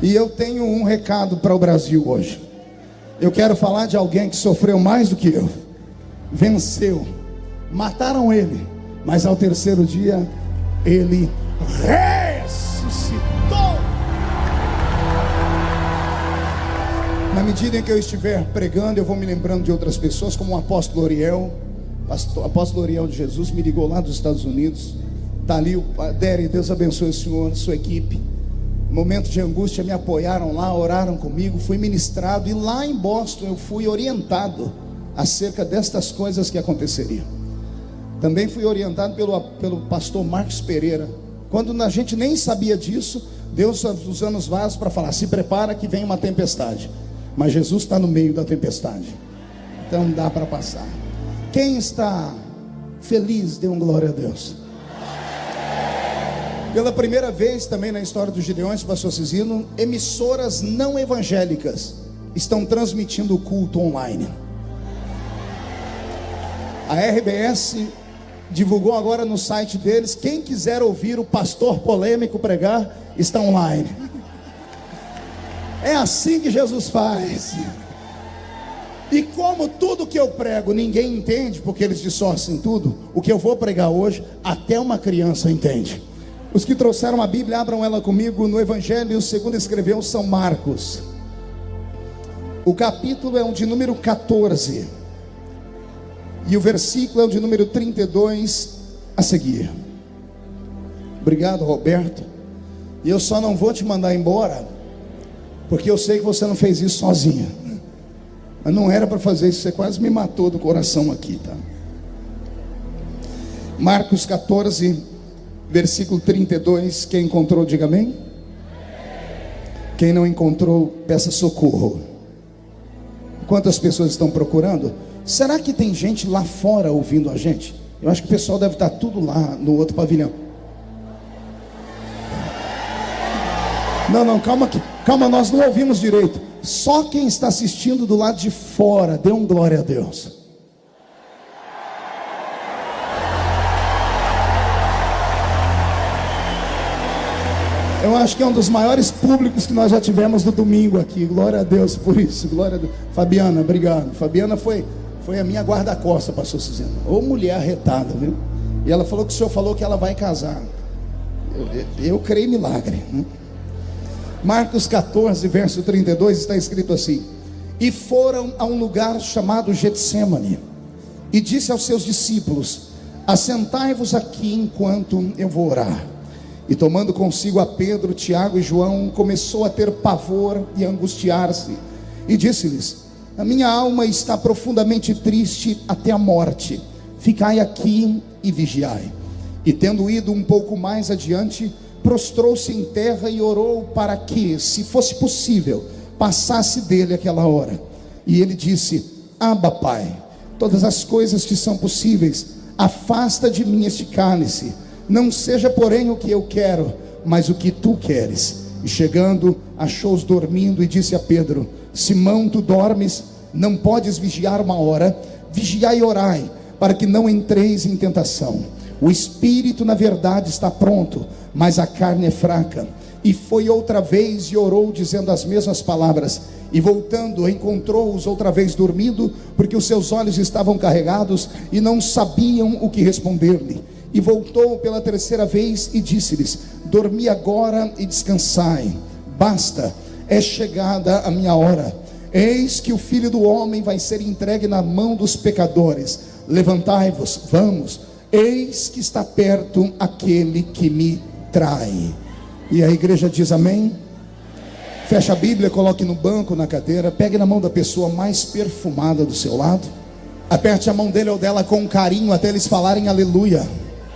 E eu tenho um recado para o Brasil hoje. Eu quero falar de alguém que sofreu mais do que eu. Venceu. Mataram ele, mas ao terceiro dia ele ressuscitou. Na medida em que eu estiver pregando, eu vou me lembrando de outras pessoas, como o apóstolo Oriel. O apóstolo Oriel de Jesus me ligou lá dos Estados Unidos. Está ali o Dere, Deus abençoe o senhor, sua equipe. No momento de angústia me apoiaram lá, oraram comigo, fui ministrado. E lá em Boston eu fui orientado acerca destas coisas que aconteceriam. Também fui orientado pelo pastor Marcos Pereira. Quando a gente nem sabia disso, Deus usando os vasos para falar: se prepara que vem uma tempestade. Mas Jesus está no meio da tempestade, então dá para passar. Quem está feliz, dê um glória a Deus. Pela primeira vez também na história dos Gideões, pastor Cizino, emissoras não evangélicas estão transmitindo o culto online. A RBS divulgou agora no site deles: quem quiser ouvir o pastor polêmico pregar, está online. É assim que Jesus faz. E como tudo que eu prego ninguém entende, porque eles distorcem tudo, o que eu vou pregar hoje, até uma criança entende. Os que trouxeram a Bíblia, abram ela comigo no Evangelho segundo escreveu São Marcos. O capítulo é o de número 14 e o versículo é o de número 32 a seguir. Obrigado, Roberto. E eu só não vou te mandar embora, porque eu sei que você não fez isso sozinha. Mas não era para fazer isso, você quase me matou do coração aqui, tá? Marcos 14, versículo 32. Quem encontrou, diga amém. Quem não encontrou, peça socorro. Quantas pessoas estão procurando? Será que tem gente lá fora ouvindo a gente? Eu acho que o pessoal deve estar tudo lá no outro pavilhão. Não, calma, nós não ouvimos direito. Só quem está assistindo do lado de fora, dê um glória a Deus. Eu acho que é um dos maiores públicos que nós já tivemos no domingo aqui. Glória a Deus por isso, glória a Deus. Fabiana, obrigado. Fabiana foi a minha guarda-costa, pastor Cizeno. Ô mulher arretada, viu? E ela falou que o senhor falou que ela vai casar. Eu creio em milagre, né? Marcos 14, verso 32, está escrito assim: e foram a um lugar chamado Getsêmani, e disse aos seus discípulos: assentai-vos aqui enquanto eu vou orar. E tomando consigo a Pedro, Tiago e João, começou a ter pavor e angustiar-se, e disse-lhes: a minha alma está profundamente triste até a morte, ficai aqui e vigiai. E tendo ido um pouco mais adiante, prostrou-se em terra e orou para que, se fosse possível, passasse dele aquela hora. E ele disse: Abba, Pai, todas as coisas te são possíveis, afasta de mim este cálice, não seja porém o que eu quero, mas o que tu queres. E chegando, achou-os dormindo e disse a Pedro: Simão, tu dormes? Não podes vigiar uma hora? Vigiai e orai, para que não entreis em tentação. O espírito na verdade está pronto, mas a carne é fraca. E foi outra vez e orou, dizendo as mesmas palavras. E voltando, encontrou-os outra vez dormindo, porque os seus olhos estavam carregados e não sabiam o que responder-lhe. E voltou pela terceira vez e disse-lhes: dormi agora e descansai, basta, é chegada a minha hora. Eis que o Filho do Homem vai ser entregue na mão dos pecadores. Levantai-vos, vamos, eis que está perto aquele que me trai. E a igreja diz amém? Fecha a Bíblia, coloque no banco, na cadeira, pegue na mão da pessoa mais perfumada do seu lado, aperte a mão dele ou dela com carinho até eles falarem aleluia.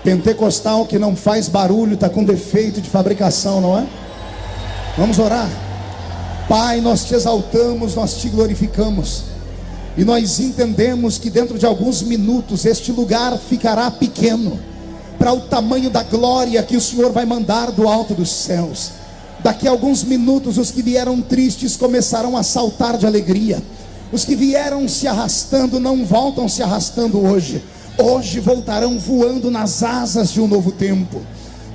Pentecostal que não faz barulho está com defeito de fabricação, não é? Vamos orar. Pai, nós te exaltamos, nós te glorificamos, e nós entendemos que dentro de alguns minutos este lugar ficará pequeno para o tamanho da glória que o Senhor vai mandar do alto dos céus. Daqui a alguns minutos os que vieram tristes começarão a saltar de alegria. Os que vieram se arrastando não voltam se arrastando hoje. Hoje voltarão voando nas asas de um novo tempo.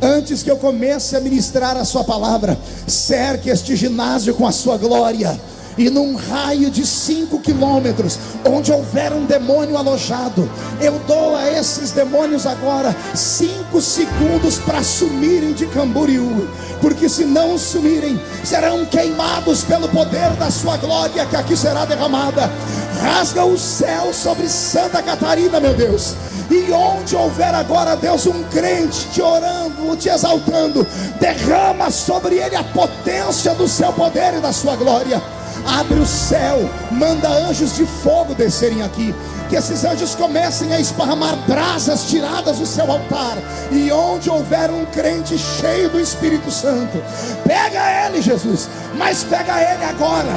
Antes que eu comece a ministrar a sua palavra, cerque este ginásio com a sua glória. E num raio de 5 quilômetros, onde houver um demônio alojado, eu dou a esses demônios agora 5 segundos para sumirem de Camboriú, porque se não sumirem, serão queimados pelo poder da sua glória que aqui será derramada. Rasga o céu sobre Santa Catarina, meu Deus. E onde houver agora, Deus, um crente te orando, te exaltando, derrama sobre ele a potência do seu poder e da sua glória. Abre o céu, manda anjos de fogo descerem aqui, que esses anjos comecem a esparramar brasas tiradas do seu altar. E onde houver um crente cheio do Espírito Santo, pega ele, Jesus, mas pega ele agora,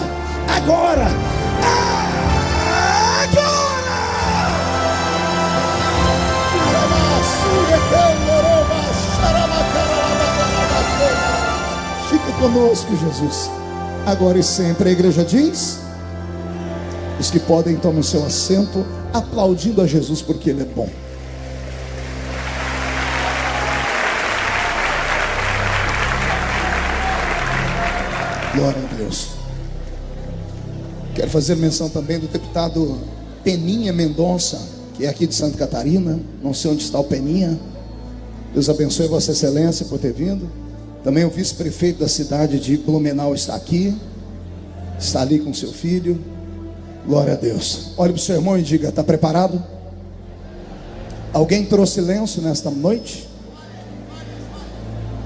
agora, agora. Fica conosco, Jesus, agora e sempre. A igreja diz: os que podem tomam seu assento, aplaudindo a Jesus porque Ele é bom. Glória a Deus. Quero fazer menção também do deputado Peninha Mendonça, que é aqui de Santa Catarina. Não sei onde está o Peninha. Deus abençoe Vossa Excelência por ter vindo. Também o vice-prefeito da cidade de Blumenau está aqui, está ali com seu filho. Glória a Deus. Olhe para o seu irmão e diga: está preparado? Alguém trouxe lenço nesta noite?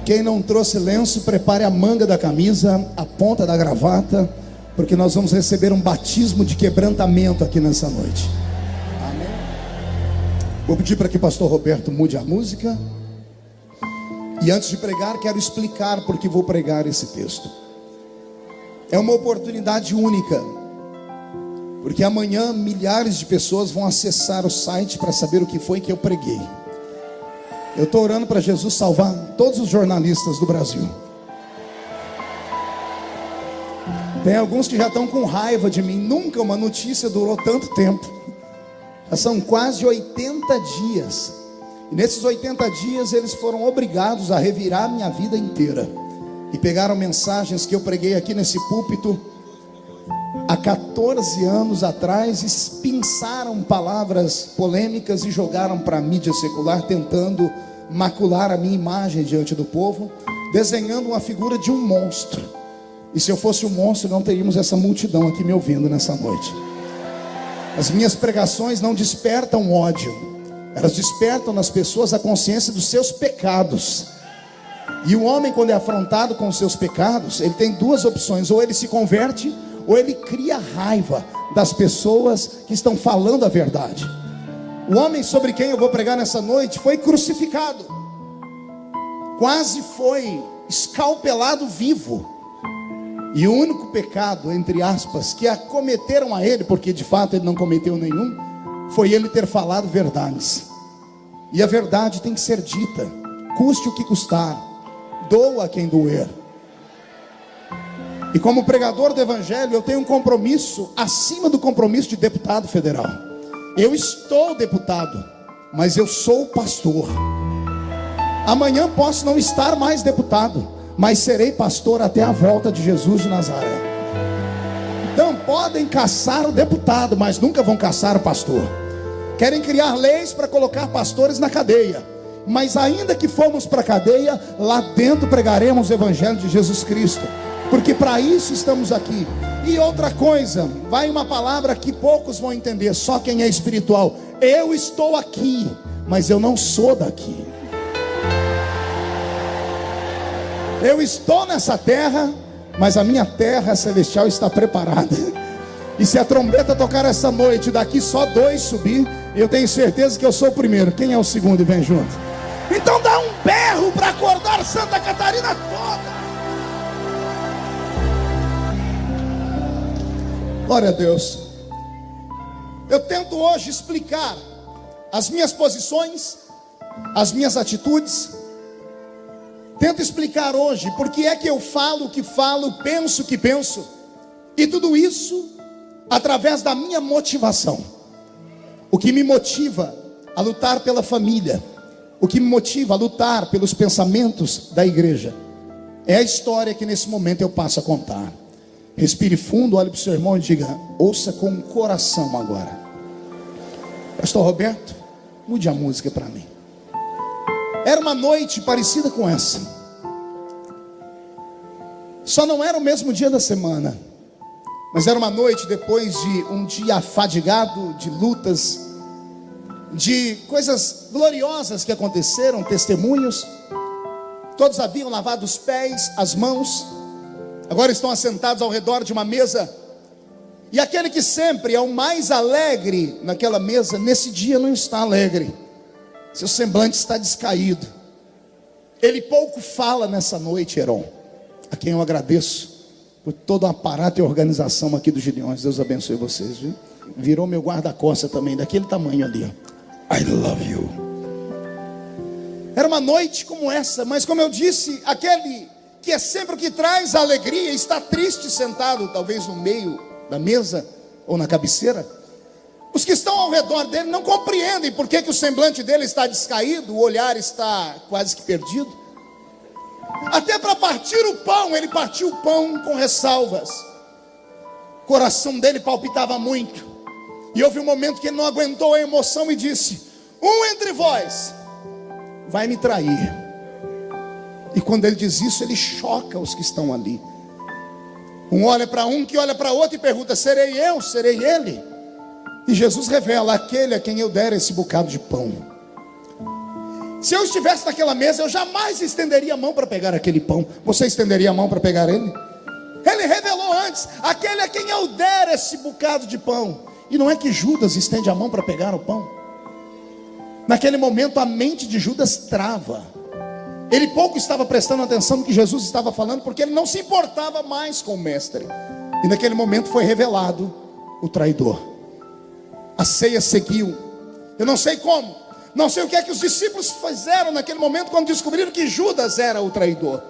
Quem não trouxe lenço, prepare a manga da camisa, a ponta da gravata, porque nós vamos receber um batismo de quebrantamento aqui nessa noite. Amém. Vou pedir para que o pastor Roberto mude a música. E antes de pregar, quero explicar por que vou pregar esse texto. É uma oportunidade única, porque amanhã milhares de pessoas vão acessar o site para saber o que foi que eu preguei. Eu estou orando para Jesus salvar todos os jornalistas do Brasil. Tem alguns que já estão com raiva de mim. Nunca uma notícia durou tanto tempo. Já são quase 80 dias. E nesses 80 dias eles foram obrigados a revirar minha vida inteira. E pegaram mensagens que eu preguei aqui nesse púlpito há 14 anos atrás, pinçaram palavras polêmicas e jogaram para a mídia secular, tentando macular a minha imagem diante do povo, desenhando uma figura de um monstro. E se eu fosse um monstro, não teríamos essa multidão aqui me ouvindo nessa noite. As minhas pregações não despertam ódio, elas despertam nas pessoas a consciência dos seus pecados. E o homem, quando é afrontado com os seus pecados, ele tem duas opções: ou ele se converte, ou ele cria raiva das pessoas que estão falando a verdade. O homem sobre quem eu vou pregar nessa noite foi crucificado, quase foi escalpelado vivo. E o único pecado, entre aspas, que acometeram a ele, porque de fato ele não cometeu nenhum, foi ele ter falado verdades. E a verdade tem que ser dita, custe o que custar, doa quem doer. E como pregador do evangelho, eu tenho um compromisso acima do compromisso de deputado federal. Eu estou deputado, mas eu sou pastor. Amanhã posso não estar mais deputado, mas serei pastor até a volta de Jesus de Nazaré. Então podem caçar o deputado, mas nunca vão caçar o pastor. Querem criar leis para colocar pastores na cadeia, mas ainda que formos para a cadeia, lá dentro pregaremos o evangelho de Jesus Cristo, porque para isso estamos aqui. E outra coisa, vai uma palavra que poucos vão entender, só quem é espiritual: eu estou aqui, mas eu não sou daqui. Eu estou nessa terra, mas a minha terra celestial está preparada. E se a trombeta tocar essa noite, daqui só 2 subir, eu tenho certeza que eu sou o primeiro. Quem é o segundo e vem junto? Então dá um berro para acordar Santa Catarina toda. Glória a Deus. Eu tento hoje explicar as minhas posições, as minhas atitudes. Tento explicar hoje porque é que eu falo o que falo, penso o que penso. E tudo isso através da minha motivação. O que me motiva a lutar pela família, o que me motiva a lutar pelos pensamentos da igreja é a história que nesse momento eu passo a contar. Respire fundo, olhe para o seu irmão e diga: ouça com o coração agora. Pastor Roberto, mude a música para mim. Era uma noite parecida com essa. Só não era o mesmo dia da semana, mas era uma noite depois de um dia afadigado de lutas, de coisas gloriosas que aconteceram, testemunhos. Todos haviam lavado os pés, as mãos, agora estão assentados ao redor de uma mesa. E aquele que sempre é o mais alegre naquela mesa, nesse dia não está alegre. Seu semblante está descaído. Ele pouco fala nessa noite, Heron, a quem eu agradeço por todo o aparato e organização aqui dos Gideões. Deus abençoe vocês, viu? Virou meu guarda-costas também, daquele tamanho ali, ó. I love you. Era uma noite como essa, mas como eu disse, aquele que é sempre o que traz a alegria está triste sentado, talvez no meio da mesa ou na cabeceira. Os que estão ao redor dele não compreendem por que o semblante dele está descaído, o olhar está quase que perdido. Até para partir o pão, ele partiu o pão com ressalvas. O coração dele palpitava muito. E houve um momento que ele não aguentou a emoção e disse: um entre vós vai me trair. E quando ele diz isso, ele choca os que estão ali. Um olha para um, que olha para outro e pergunta: serei eu, serei ele? E Jesus revela: aquele a quem eu der esse bocado de pão. Se eu estivesse naquela mesa, eu jamais estenderia a mão para pegar aquele pão. Você estenderia a mão para pegar ele? Ele revelou antes: aquele a quem eu der esse bocado de pão. E não é que Judas estende a mão para pegar o pão. Naquele momento a mente de Judas trava. Ele pouco estava prestando atenção no que Jesus estava falando, porque ele não se importava mais com o mestre. E naquele momento foi revelado o traidor. A ceia seguiu. Eu não sei como, não sei o que é que os discípulos fizeram naquele momento quando descobriram que Judas era o traidor.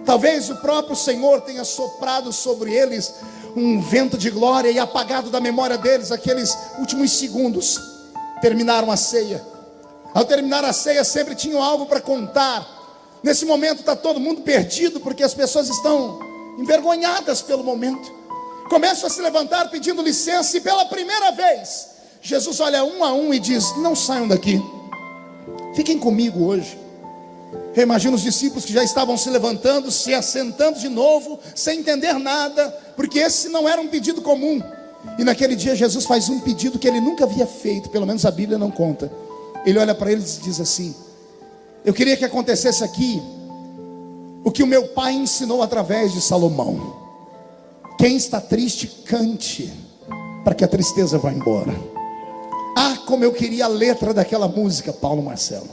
Talvez o próprio Senhor tenha soprado sobre eles um vento de glória e apagado da memória deles aqueles últimos segundos. Terminaram a ceia. Ao terminar a ceia, sempre tinham algo para contar. Nesse momento está todo mundo perdido, porque as pessoas estão envergonhadas pelo momento. Começam a se levantar pedindo licença, e pela primeira vez Jesus olha um a um e diz: não saiam daqui, fiquem comigo hoje. Eu imagino os discípulos que já estavam se levantando, se assentando de novo, sem entender nada, porque esse não era um pedido comum. E naquele dia Jesus faz um pedido que ele nunca havia feito, pelo menos a Bíblia não conta. Ele olha para eles e diz assim: eu queria que acontecesse aqui o que o meu pai ensinou através de Salomão. Quem está triste, cante, para que a tristeza vá embora. Ah, como eu queria a letra daquela música, Paulo Marcelo.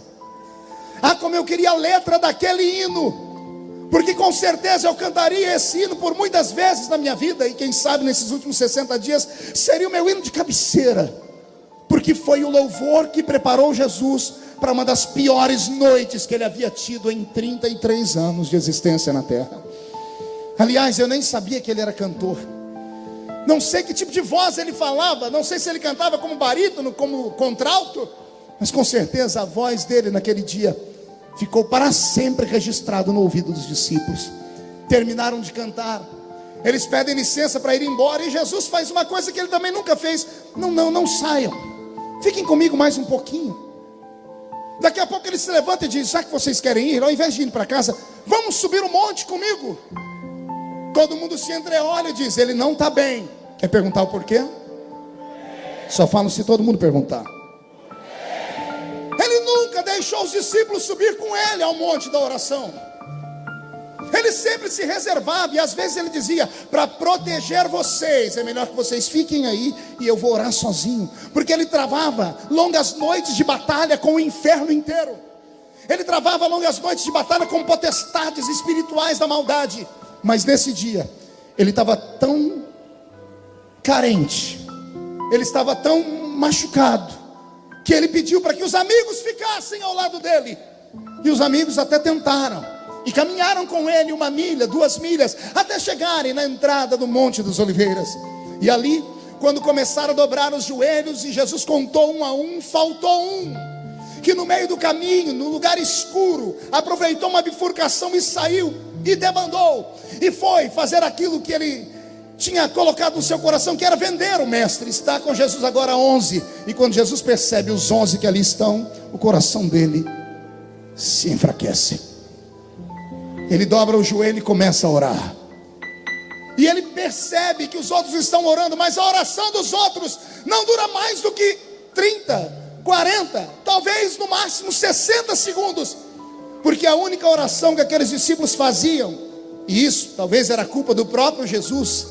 Ah, como eu queria a letra daquele hino, porque com certeza eu cantaria esse hino por muitas vezes na minha vida. E quem sabe nesses últimos 60 dias seria o meu hino de cabeceira, porque foi o louvor que preparou Jesus para uma das piores noites que ele havia tido em 33 anos de existência na terra. Aliás, eu nem sabia que ele era cantor. Não sei que tipo de voz ele falava, não sei se ele cantava como barítono, como contralto, mas com certeza a voz dele naquele dia ficou para sempre registrado no ouvido dos discípulos. Terminaram de cantar, eles pedem licença para ir embora, e Jesus faz uma coisa que ele também nunca fez: não saiam, fiquem comigo mais um pouquinho. Daqui a pouco ele se levanta e diz: já que vocês querem ir, ao invés de ir para casa, vamos subir o monte comigo. Todo mundo se entreolha e diz: ele não está bem. Quer perguntar o porquê? Só falo se todo mundo perguntar. Ele nunca deixou os discípulos subir com ele ao monte da oração. Ele sempre se reservava, e às vezes ele dizia: para proteger vocês, é melhor que vocês fiquem aí e eu vou orar sozinho. Porque ele travava longas noites de batalha com o inferno inteiro. Ele travava longas noites de batalha com potestades espirituais da maldade. Mas nesse dia, ele estava tão carente, ele estava tão machucado, que ele pediu para que os amigos ficassem ao lado dele. E os amigos até tentaram, e caminharam com ele 1 milha, 2 milhas, até chegarem na entrada do Monte das Oliveiras. E ali, quando começaram a dobrar os joelhos e Jesus contou 1 a 1, faltou um. que no meio do caminho, no lugar escuro, aproveitou uma bifurcação e saiu e debandou, e foi fazer aquilo que ele tinha colocado no seu coração, que era vender o mestre. Está com Jesus agora 11, e quando Jesus percebe os 11 que ali estão, o coração dele se enfraquece. Ele dobra o joelho e começa a orar, e ele percebe que os outros estão orando, mas a oração dos outros não dura mais do que 30, 40, talvez no máximo 60 segundos, porque a única oração que aqueles discípulos faziam, e isso talvez era culpa do próprio Jesus,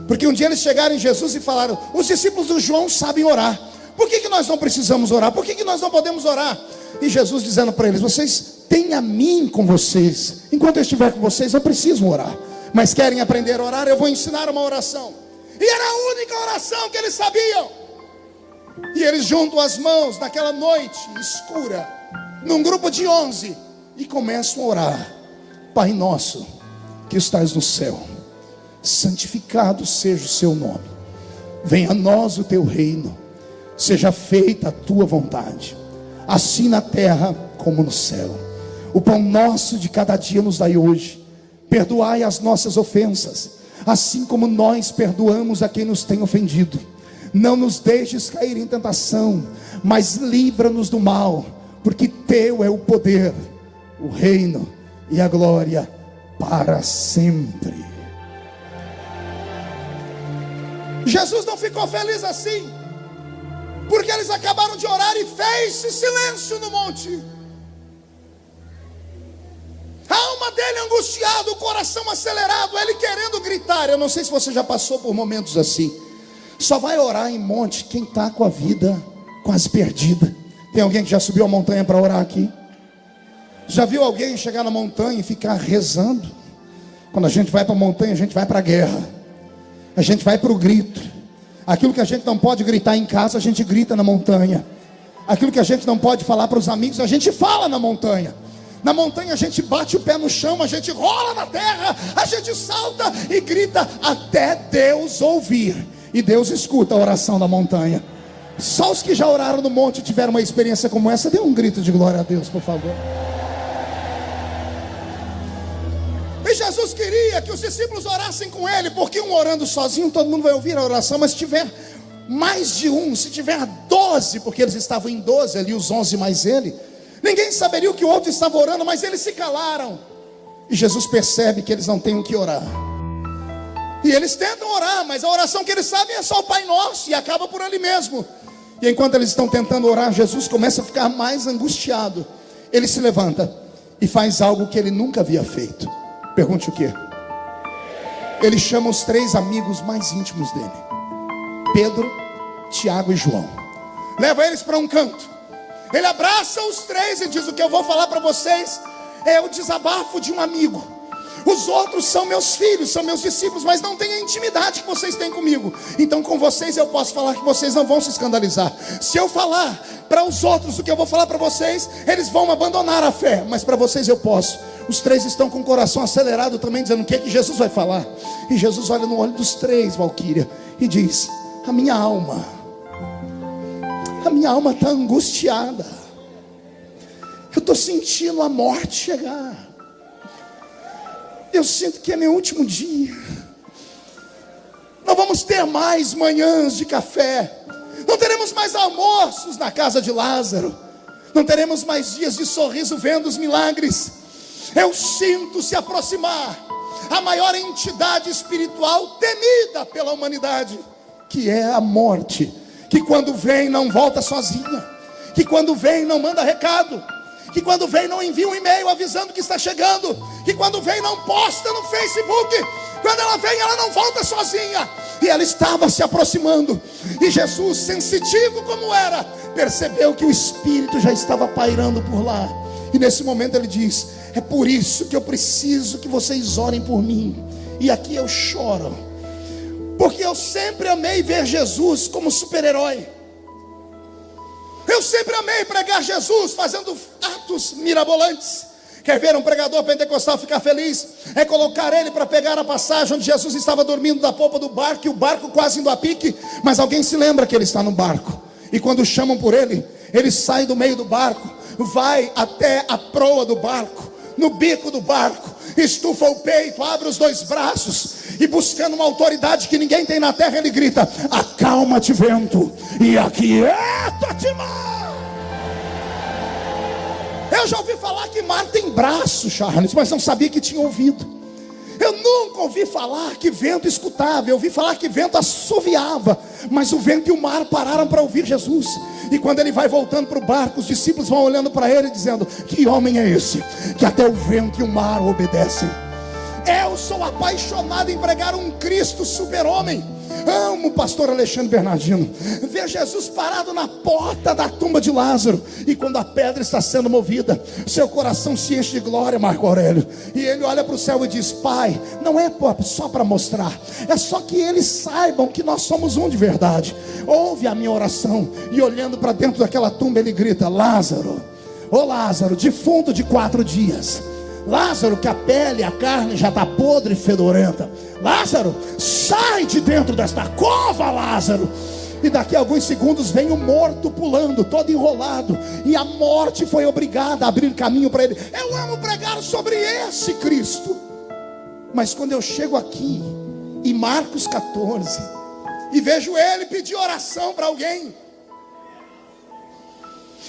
porque um dia eles chegaram em Jesus e falaram: os discípulos do João sabem orar, por que nós não precisamos orar? Por que nós não podemos orar? E Jesus dizendo para eles: vocês têm a mim com vocês, enquanto eu estiver com vocês não precisam orar, mas querem aprender a orar, eu vou ensinar uma oração. E era a única oração que eles sabiam. E eles juntam as mãos naquela noite escura, num grupo de 11, e começam a orar: Pai nosso que estás no céu, santificado seja o seu nome, venha a nós o teu reino, seja feita a tua vontade, assim na terra como no céu. O pão nosso de cada dia nos dai hoje, perdoai as nossas ofensas, assim como nós perdoamos a quem nos tem ofendido. Não nos deixes cair em tentação, mas livra-nos do mal, porque teu é o poder, o reino e a glória para sempre. Jesus não ficou feliz assim, porque eles acabaram de orar e fez-se silêncio no monte. A alma dele angustiada, o coração acelerado, ele querendo gritar. Eu não sei se você já passou por momentos assim. Só vai orar em monte quem está com a vida quase perdida. Tem alguém que já subiu a montanha para orar aqui? Já viu alguém chegar na montanha e ficar rezando? Quando a gente vai para a montanha, a gente vai para a guerra, a gente vai para o grito. Aquilo que a gente não pode gritar em casa, a gente grita na montanha. Aquilo que a gente não pode falar para os amigos, a gente fala na montanha. Na montanha a gente bate o pé no chão, a gente rola na terra, a gente salta e grita até Deus ouvir. E Deus escuta a oração da montanha. Só os que já oraram no monte tiveram uma experiência como essa. Dê um grito de glória a Deus, por favor. E Jesus queria que os discípulos orassem com ele, porque um orando sozinho, todo mundo vai ouvir a oração. Mas se tiver mais de um, se tiver 12, porque eles estavam em 12 ali, os 11 mais ele, ninguém saberia o que o outro estava orando, mas eles se calaram. E Jesus percebe que eles não têm o que orar. E eles tentam orar, mas a oração que eles sabem é só o Pai Nosso, e acaba por ali mesmo. E enquanto eles estão tentando orar, Jesus começa a ficar mais angustiado. Ele se levanta e faz algo que ele nunca havia feito. Pergunte o quê? Ele chama os 3 amigos mais íntimos dele: Pedro, Tiago e João. Leva eles para um canto. Ele abraça os 3 e diz: o que eu vou falar para vocês é o desabafo de um amigo. Os outros são meus filhos, são meus discípulos, mas não têm a intimidade que vocês têm comigo. Então com vocês eu posso falar que vocês não vão se escandalizar. Se eu falar para os outros o que eu vou falar para vocês, eles vão abandonar a fé, mas para vocês eu posso. Os 3 estão com o coração acelerado também, dizendo: o que é que Jesus vai falar? E Jesus olha no olho dos 3, Valquíria, e diz: a minha alma está angustiada. Eu estou sentindo a morte chegar. Eu sinto que é meu último dia. Não vamos ter mais manhãs de café. Não teremos mais almoços na casa de Lázaro. Não teremos mais dias de sorriso vendo os milagres. Eu sinto se aproximar a maior entidade espiritual temida pela humanidade, que é a morte. Que quando vem não volta sozinha. Que quando vem não manda recado. Que quando vem não envia um e-mail avisando que está chegando. Que quando vem não posta no Facebook. Quando ela vem, ela não volta sozinha. E ela estava se aproximando. E Jesus, sensitivo como era, percebeu que o Espírito já estava pairando por lá. E nesse momento ele diz: é por isso que eu preciso que vocês orem por mim. E aqui eu choro, porque eu sempre amei ver Jesus como super-herói. Eu sempre amei pregar Jesus fazendo atos mirabolantes. Quer ver um pregador pentecostal ficar feliz? É colocar ele para pegar a passagem onde Jesus estava dormindo na polpa do barco, e o barco quase indo a pique, mas alguém se lembra que ele está no barco. E quando chamam por ele, ele sai do meio do barco, vai até a proa do barco, no bico do barco, estufa o peito, abre os dois braços e, buscando uma autoridade que ninguém tem na terra, ele grita: acalma-te, vento, e aquieta-te, mar. Eu já ouvi falar que mar tem braço, Charles, mas não sabia que tinha ouvido. Eu nunca ouvi falar que vento escutava. Eu ouvi falar que vento assoviava, mas o vento e o mar pararam para ouvir Jesus. E quando ele vai voltando para o barco, os discípulos vão olhando para ele dizendo: que homem é esse, que até o vento e o mar obedecem? Eu sou apaixonado em pregar um Cristo super-homem. Amo o pastor Alexandre Bernardino. Ver Jesus parado na porta da tumba de Lázaro, e quando a pedra está sendo movida, seu coração se enche de glória, Marco Aurélio. E ele olha para o céu e diz: Pai, não é só para mostrar, é só que eles saibam que nós somos um de verdade. Ouve a minha oração. E olhando para dentro daquela tumba, ele grita: Lázaro, ô Lázaro, defunto de 4 dias, Lázaro, que a pele, a carne já está podre e fedorenta, Lázaro, sai de dentro desta cova, Lázaro. E daqui a alguns segundos vem o morto pulando, todo enrolado, e a morte foi obrigada a abrir caminho para ele. Eu amo pregar sobre esse Cristo. Mas quando eu chego aqui em Marcos 14 e vejo ele pedir oração para alguém,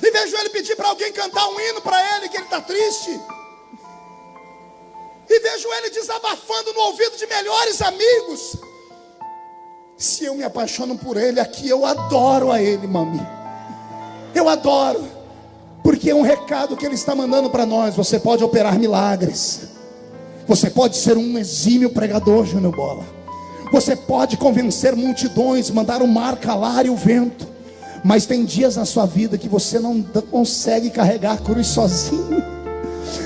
e vejo ele pedir para alguém cantar um hino para ele, que ele está triste, e vejo ele desabafando no ouvido de melhores amigos, se eu me apaixono por ele, aqui eu adoro a ele, mami. Eu adoro, porque é um recado que ele está mandando para nós. Você pode operar milagres, você pode ser um exímio pregador, Júnior Bola, você pode convencer multidões, mandar o mar calar e o vento, mas tem dias na sua vida que você não consegue carregar a cruz sozinho.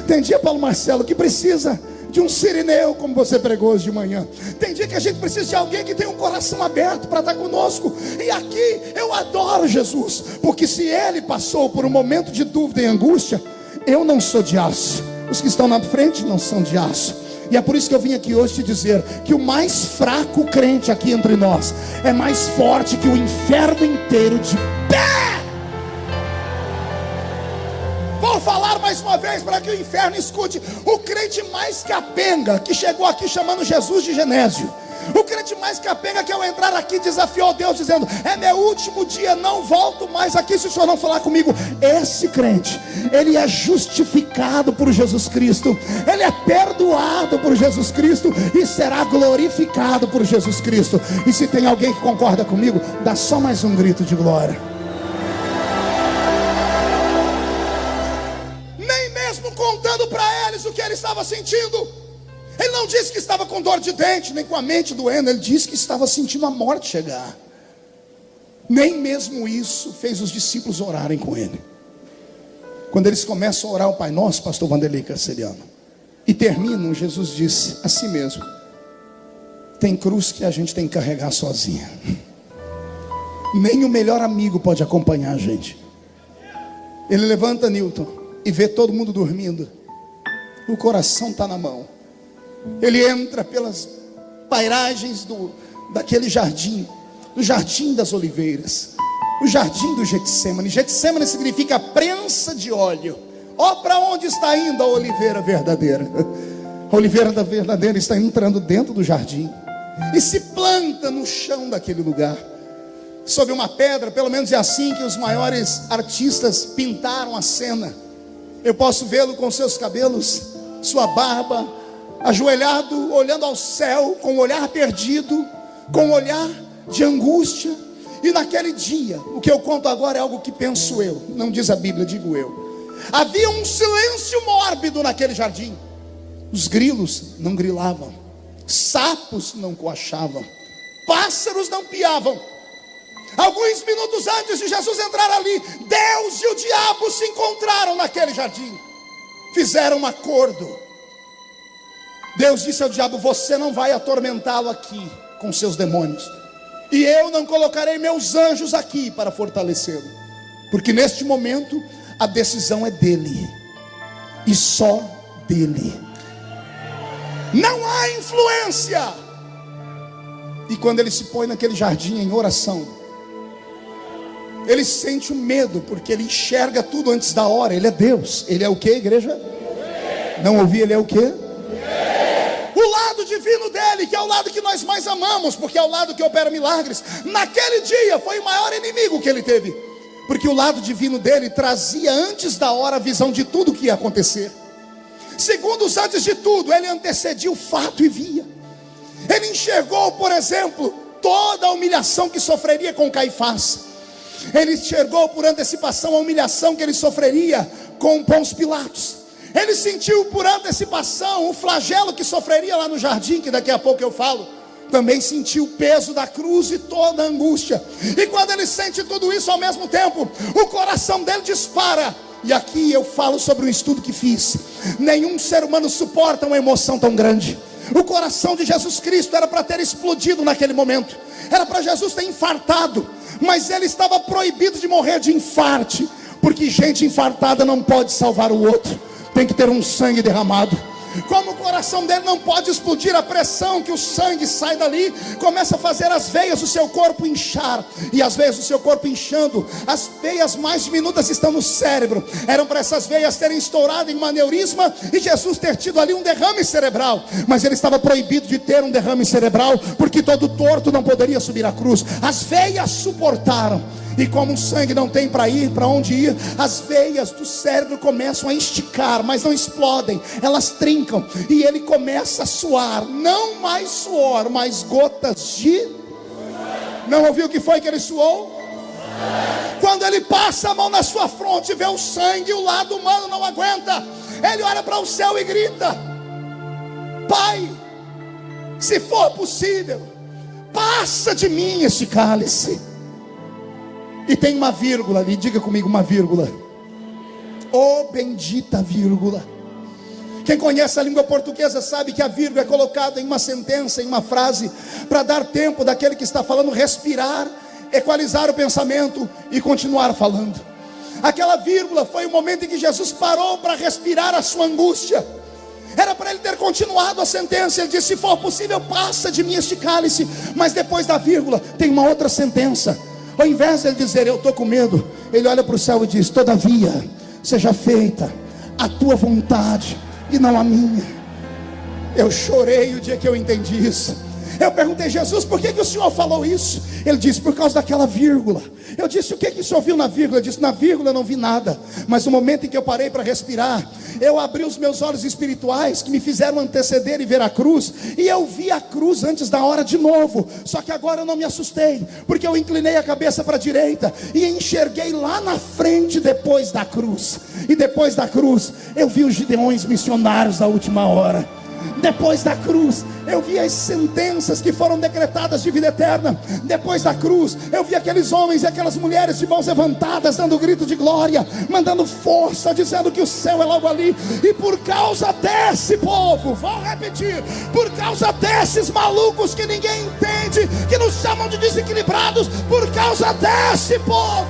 Tem dia, Paulo Marcelo, que precisa de um sirineu, como você pregou hoje de manhã. Tem dia que a gente precisa de alguém que tem um coração aberto para estar conosco. E aqui eu adoro Jesus, porque se ele passou por um momento de dúvida e angústia, eu não sou de aço, os que estão na frente não são de aço. E é por isso que eu vim aqui hoje te dizer que o mais fraco crente aqui entre nós é mais forte que o inferno inteiro de pé. Vou falar mais uma vez para que o inferno escute. O crente mais capenga que chegou aqui chamando Jesus de Genésio, o crente mais capenga que ao entrar aqui desafiou Deus dizendo: é meu último dia, não volto mais aqui se o senhor não falar comigo. Esse crente, ele é justificado por Jesus Cristo, ele é perdoado por Jesus Cristo e será glorificado por Jesus Cristo. E se tem alguém que concorda comigo, dá só mais um grito de glória. Contando para eles o que ele estava sentindo, ele não disse que estava com dor de dente, nem com a mente doendo, ele disse que estava sentindo a morte chegar. Nem mesmo isso fez os discípulos orarem com ele. Quando eles começam a orar o Pai Nosso, pastor Vanderlei Carceriano, e terminam, Jesus disse assim mesmo: tem cruz que a gente tem que carregar sozinha. Nem o melhor amigo pode acompanhar a gente. Ele levanta Newton e vê todo mundo dormindo, o coração está na mão. Ele entra pelas pairagens daquele jardim, do Jardim das Oliveiras, o Jardim do Getsemane. Getsemane significa prensa de óleo. Ó, para onde está indo a oliveira verdadeira? A oliveira da verdadeira está entrando dentro do jardim e se planta no chão daquele lugar, sob uma pedra. Pelo menos é assim que os maiores artistas pintaram a cena. Eu posso vê-lo com seus cabelos, sua barba, ajoelhado, olhando ao céu, com um olhar perdido, com um olhar de angústia. E naquele dia, o que eu conto agora é algo que penso eu, não diz a Bíblia, digo eu. Havia um silêncio mórbido naquele jardim. Os grilos não grilavam, sapos não coachavam, pássaros não piavam. Alguns minutos antes de Jesus entrar ali, Deus e o diabo se encontraram naquele jardim, fizeram um acordo. Deus disse ao diabo: você não vai atormentá-lo aqui com seus demônios, e eu não colocarei meus anjos aqui para fortalecê-lo, porque neste momento a decisão é dele, e só dele. Não há influência. E quando ele se põe naquele jardim em oração, Ele sente o medo, porque ele enxerga tudo antes da hora. Ele é Deus. Ele é o que, igreja? Não ouvi, ele é o que? O lado divino dele, que é o lado que nós mais amamos, porque é o lado que opera milagres. Naquele dia foi o maior inimigo que ele teve, porque o lado divino dele trazia antes da hora a visão de tudo que ia acontecer. Segundos antes de tudo, ele antecedia o fato e via. Ele enxergou, por exemplo, toda a humilhação que sofreria com Caifás. Ele enxergou por antecipação a humilhação que ele sofreria com Pôncio Pilatos. Ele sentiu por antecipação o flagelo que sofreria lá no jardim, que daqui a pouco eu falo. Também sentiu o peso da cruz e toda a angústia. E quando ele sente tudo isso ao mesmo tempo, o coração dele dispara. E aqui eu falo sobre um estudo que fiz. Nenhum ser humano suporta uma emoção tão grande. O coração de Jesus Cristo era para ter explodido naquele momento. Era para Jesus ter infartado. Mas ele estava proibido de morrer de infarte, porque gente infartada não pode salvar o outro. Tem que ter um sangue derramado. Como o coração dele não pode explodir, a pressão que o sangue sai dali começa a fazer as veias do seu corpo inchar. E as veias do seu corpo inchando, as veias mais diminutas estão no cérebro. Eram para essas veias terem estourado em um aneurisma e Jesus ter tido ali um derrame cerebral. Mas ele estava proibido de ter um derrame cerebral, porque todo torto não poderia subir à cruz. As veias suportaram. E como o sangue não tem para ir, para onde ir, as veias do cérebro começam a esticar, mas não explodem, elas trincam. E ele começa a suar, não mais suor, mas gotas de... Não ouviu o que foi que ele suou? Quando ele passa a mão na sua fronte, vê o sangue, o lado humano não aguenta. Ele olha para o céu e grita: Pai, se for possível, passa de mim esse cálice. E tem uma vírgula ali, diga comigo, uma vírgula. Oh, bendita vírgula. Quem conhece a língua portuguesa sabe que a vírgula é colocada em uma sentença, em uma frase, para dar tempo daquele que está falando respirar, equalizar o pensamento e continuar falando. Aquela vírgula foi o momento em que Jesus parou para respirar a sua angústia. Era para ele ter continuado a sentença. Ele disse: se for possível, passa de mim este cálice. Mas depois da vírgula tem uma outra sentença. Ao invés de ele dizer: eu estou com medo, ele olha para o céu e diz: todavia, seja feita a tua vontade e não a minha. Eu chorei o dia que eu entendi isso. Eu perguntei: Jesus, por que o Senhor falou isso? Ele disse: por causa daquela vírgula. Eu disse: o que o Senhor viu na vírgula? Ele disse: na vírgula eu não vi nada. Mas no momento em que eu parei para respirar, eu abri os meus olhos espirituais, que me fizeram anteceder e ver a cruz. E eu vi a cruz antes da hora de novo. Só que agora eu não me assustei, porque eu inclinei a cabeça para a direita e enxerguei lá na frente, depois da cruz. E depois da cruz eu vi os gideões missionários da última hora. Depois da cruz eu vi as sentenças que foram decretadas de vida eterna. Depois da cruz eu vi aqueles homens e aquelas mulheres de mãos levantadas, dando grito de glória, mandando força, dizendo que o céu é logo ali. E por causa desse povo, vou repetir, por causa desses malucos que ninguém entende, que nos chamam de desequilibrados, por causa desse povo,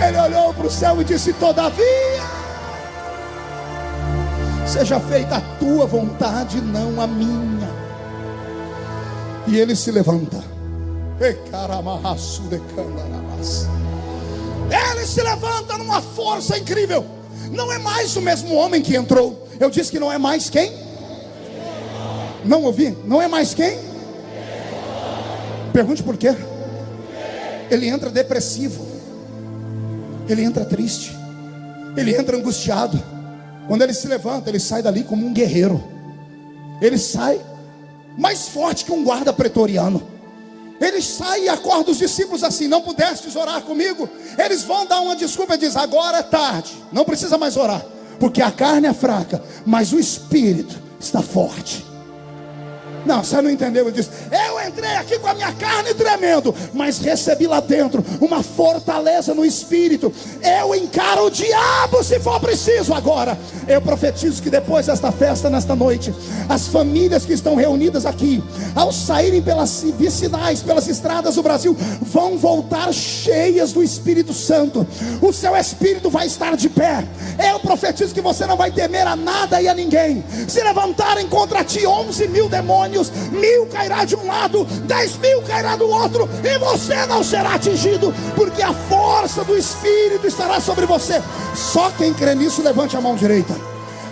ele olhou para o céu e disse: todavia, seja feita a tua vontade, não a minha. E ele se levanta. Ele se levanta numa força incrível. Não é mais o mesmo homem que entrou. Eu disse que não é mais quem? Não ouvi? Não é mais quem? Pergunte por quê. Ele entra depressivo, ele entra triste, ele entra angustiado. Quando ele se levanta, ele sai dali como um guerreiro. Ele sai mais forte que um guarda pretoriano. Ele sai e acorda os discípulos assim: não pudestes orar comigo? Eles vão dar uma desculpa e diz: agora é tarde, não precisa mais orar, porque a carne é fraca, mas o espírito está forte. Não, você não entendeu. Ele diz: eu entrei aqui com a minha carne tremendo, mas recebi lá dentro uma fortaleza no espírito. Eu encaro o diabo se for preciso. Agora eu profetizo que depois desta festa, nesta noite, as famílias que estão reunidas aqui, ao saírem pelas vicinais, pelas estradas do Brasil, vão voltar cheias do Espírito Santo. O seu espírito vai estar de pé. Eu profetizo que você não vai temer a nada e a ninguém. Se levantarem contra ti 11 mil demônios, gêmeos, 1000 cairá de um lado, 10.000 cairá do outro, e você não será atingido, porque a força do Espírito estará sobre você. Só quem crê nisso, levante a mão direita.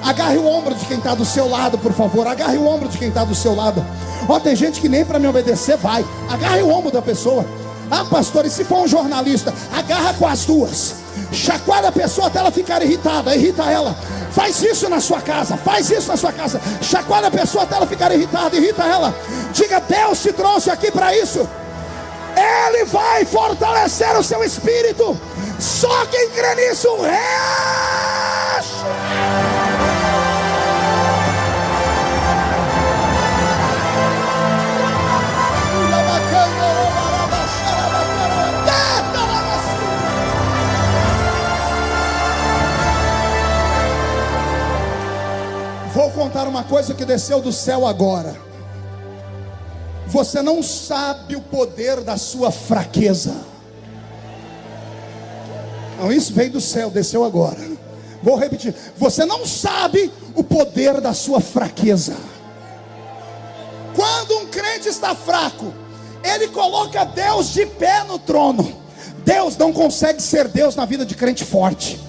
Agarre o ombro de quem está do seu lado, por favor. Agarre o ombro de quem está do seu lado. Ó, tem gente que nem para me obedecer vai. Agarre o ombro da pessoa. Ah, pastor, e se for um jornalista? Agarra com as duas. Chacoalha a pessoa até ela ficar irritada. Irrita ela. Faz isso na sua casa. Faz isso na sua casa. Chacoalha a pessoa até ela ficar irritada. Irrita ela. Diga: Deus te trouxe aqui para isso. Ele vai fortalecer o seu espírito. Só quem crê nisso reage. Vou contar uma coisa que desceu do céu agora. Você não sabe o poder da sua fraqueza. Não, isso veio do céu, desceu agora. Vou repetir. Você não sabe o poder da sua fraqueza. Quando um crente está fraco, ele coloca Deus de pé no trono. Deus não consegue ser Deus na vida de crente forte.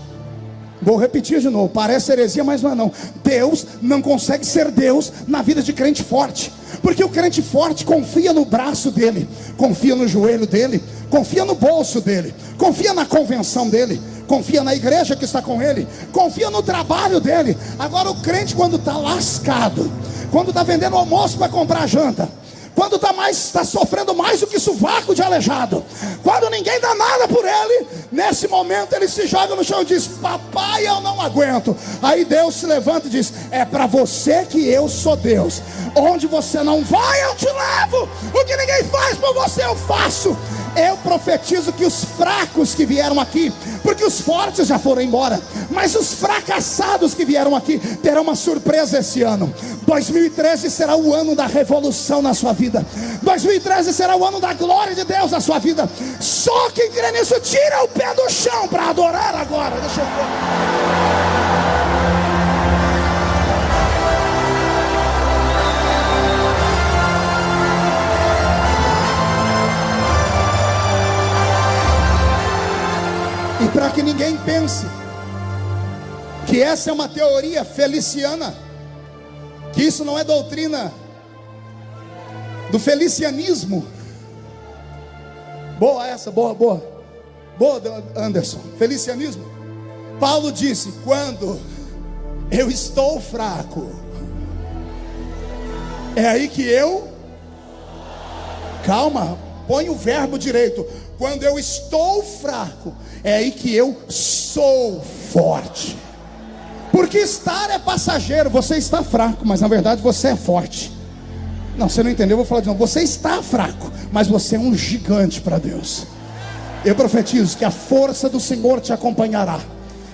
Vou repetir de novo, parece heresia, mas não é não. Deus não consegue ser Deus na vida de crente forte, porque o crente forte confia no braço dele, confia no joelho dele, confia no bolso dele, confia na convenção dele, confia na igreja que está com ele, confia no trabalho dele. Agora o crente, quando está lascado, quando está vendendo almoço para comprar janta, quando está sofrendo mais do que sovaco de aleijado, quando ninguém dá nada por ele, nesse momento ele se joga no chão e diz: papai, eu não aguento. Aí Deus se levanta e diz: é para você que eu sou Deus. Onde você não vai, eu te levo. O que ninguém faz por você, eu faço. Eu profetizo que os fracos que vieram aqui, porque os fortes já foram embora, mas os fracassados que vieram aqui terão uma surpresa esse ano. 2013 será o ano da revolução na sua vida. 2013 será o ano da glória de Deus na sua vida. Só quem crê nisso, tira o pé do chão para adorar agora. Deixa eu ver. E para que ninguém pense que essa é uma teoria feliciana, que isso não é doutrina do felicianismo. Boa essa, boa Anderson. Felicianismo. Paulo disse: quando eu estou fraco, é aí que eu... Calma, põe o verbo direito. Quando eu estou fraco, é aí que eu sou forte. Porque estar é passageiro. Você está fraco, mas na verdade você é forte. Não, você não entendeu, eu vou falar de novo. Você está fraco, mas você é um gigante para Deus. Eu profetizo que a força do Senhor te acompanhará,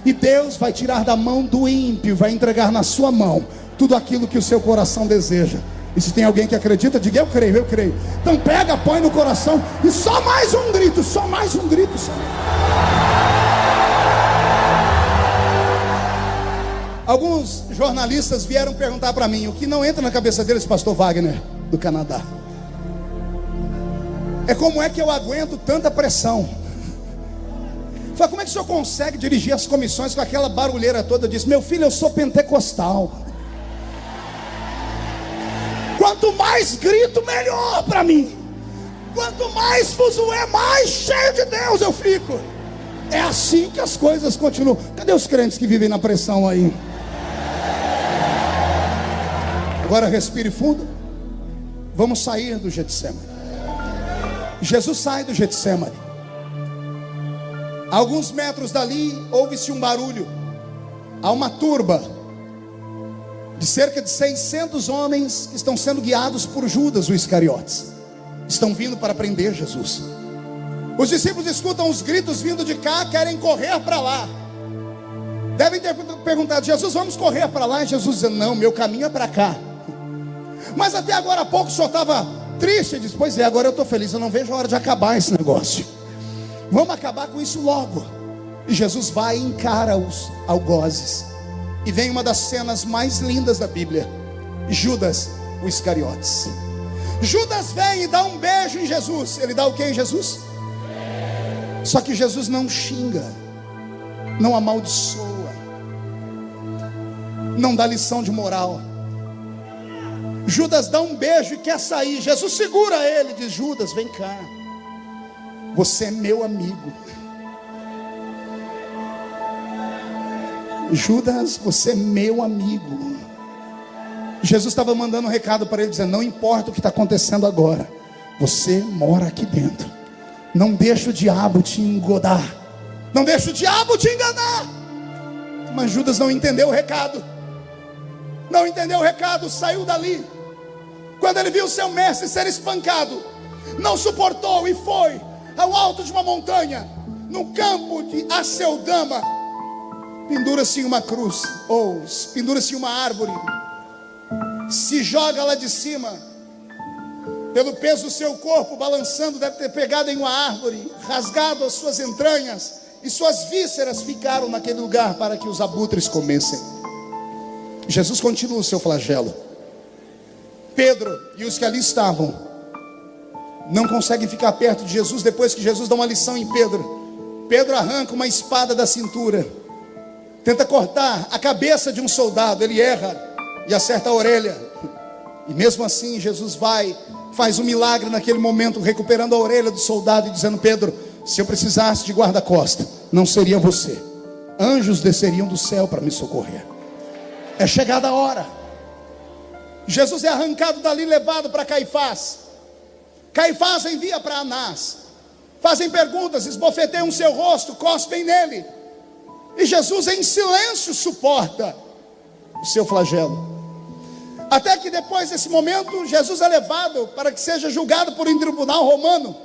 e Deus vai tirar da mão do ímpio, vai entregar na sua mão tudo aquilo que o seu coração deseja. E se tem alguém que acredita, diga: eu creio, eu creio. Então pega, põe no coração, e só mais um grito, só mais um grito, Senhor. Alguns jornalistas vieram perguntar para mim, o que não entra na cabeça deles, pastor Wagner, do Canadá, é como é que eu aguento tanta pressão. Falei: como é que o senhor consegue dirigir as comissões com aquela barulheira toda? Eu disse: meu filho, eu sou pentecostal. Quanto mais grito, melhor para mim. Quanto mais fuzuê, mais cheio de Deus eu fico. É assim que as coisas continuam. Cadê os crentes que vivem na pressão aí? Agora respire fundo. Vamos sair do Getsemane. Jesus sai do Getsemane. A alguns metros dali, ouve-se um barulho. Há uma turba de cerca de 600 homens que estão sendo guiados por Judas, o Iscariotes. Estão vindo para prender Jesus. Os discípulos escutam os gritos vindo de cá, querem correr para lá. Devem ter perguntado: Jesus, vamos correr para lá? E Jesus diz: não, meu caminho é para cá. Mas até agora há pouco o senhor estava triste. Ele diz: pois é, agora eu estou feliz, eu não vejo a hora de acabar esse negócio. Vamos acabar com isso logo. E Jesus vai e encara os algozes. E vem uma das cenas mais lindas da Bíblia. Judas o Iscariotes. Judas vem e dá um beijo em Jesus. Ele dá o que em Jesus? Só que Jesus não xinga, não amaldiçoa, não dá lição de moral. Judas dá um beijo e quer sair. Jesus segura ele e diz: Judas, vem cá, você é meu amigo. Judas, você é meu amigo. Jesus estava mandando um recado para ele, dizendo: não importa o que está acontecendo agora, você mora aqui dentro. Não deixa o diabo te engodar, não deixa o diabo te enganar. Mas Judas não entendeu o recado, não entendeu o recado, saiu dali. Quando ele viu seu mestre ser espancado, não suportou e foi ao alto de uma montanha, no campo de Aceldama. Pendura-se em uma cruz, ou pendura-se em uma árvore, se joga lá de cima, pelo peso do seu corpo balançando, deve ter pegado em uma árvore, rasgado as suas entranhas, e suas vísceras ficaram naquele lugar para que os abutres comessem. Jesus continua o seu flagelo. Pedro e os que ali estavam não conseguem ficar perto de Jesus. Depois que Jesus dá uma lição em Pedro, Pedro arranca uma espada da cintura, tenta cortar a cabeça de um soldado. Ele erra e acerta a orelha. E mesmo assim Jesus faz um milagre naquele momento, recuperando a orelha do soldado e dizendo: Pedro, se eu precisasse de guarda-costa, não seria você, anjos desceriam do céu para me socorrer. É chegada a hora. Jesus é arrancado dali, levado para Caifás. Caifás envia para Anás. Fazem perguntas, esbofeteiam seu rosto, cospem nele. E Jesus em silêncio suporta o seu flagelo. Até que depois desse momento, Jesus é levado para que seja julgado por um tribunal romano.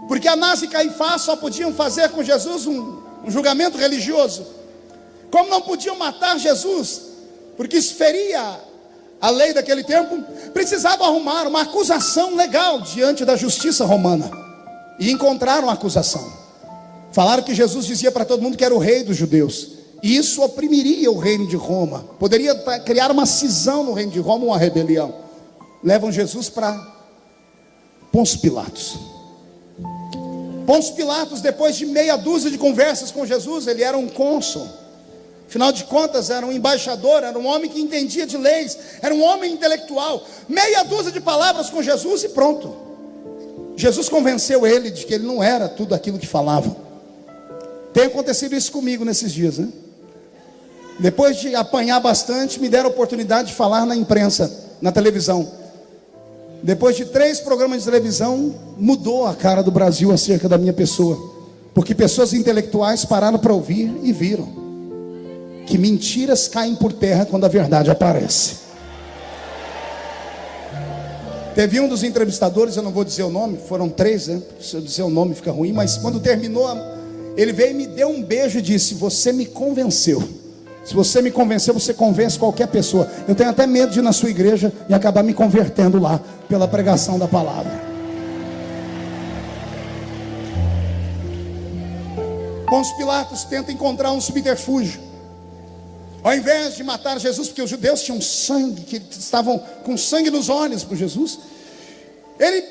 Porque Anás e Caifás só podiam fazer com Jesus um julgamento religioso. Como não podiam matar Jesus, porque isso feria a lei daquele tempo, precisavam arrumar uma acusação legal diante da justiça romana. E encontraram a acusação. Falaram que Jesus dizia para todo mundo que era o rei dos judeus, e isso oprimiria o reino de Roma, poderia criar uma cisão no reino de Roma, uma rebelião. Levam Jesus para Pôncio Pilatos. Pôncio Pilatos, depois de meia dúzia de conversas com Jesus, ele era um cônsul, afinal de contas era um embaixador, era um homem que entendia de leis, era um homem intelectual. Meia dúzia de palavras com Jesus e pronto. Jesus convenceu ele de que ele não era tudo aquilo que falava. Tem acontecido isso comigo nesses dias, né? Depois de apanhar bastante, me deram a oportunidade de falar na imprensa, na televisão. Depois de 3 programas de televisão, mudou a cara do Brasil acerca da minha pessoa, porque pessoas intelectuais pararam para ouvir e viram que mentiras caem por terra quando a verdade aparece. Teve um dos entrevistadores, eu não vou dizer o nome, foram 3, né? Se eu dizer o nome fica ruim, mas quando terminou, ele veio e me deu um beijo e disse: você me convenceu. Se você me convenceu, você convence qualquer pessoa. Eu tenho até medo de ir na sua igreja e acabar me convertendo lá, pela pregação da palavra. Pôncio Pilatos tenta encontrar um subterfúgio. Ao invés de matar Jesus, porque os judeus tinham sangue, que estavam com sangue nos olhos por Jesus, ele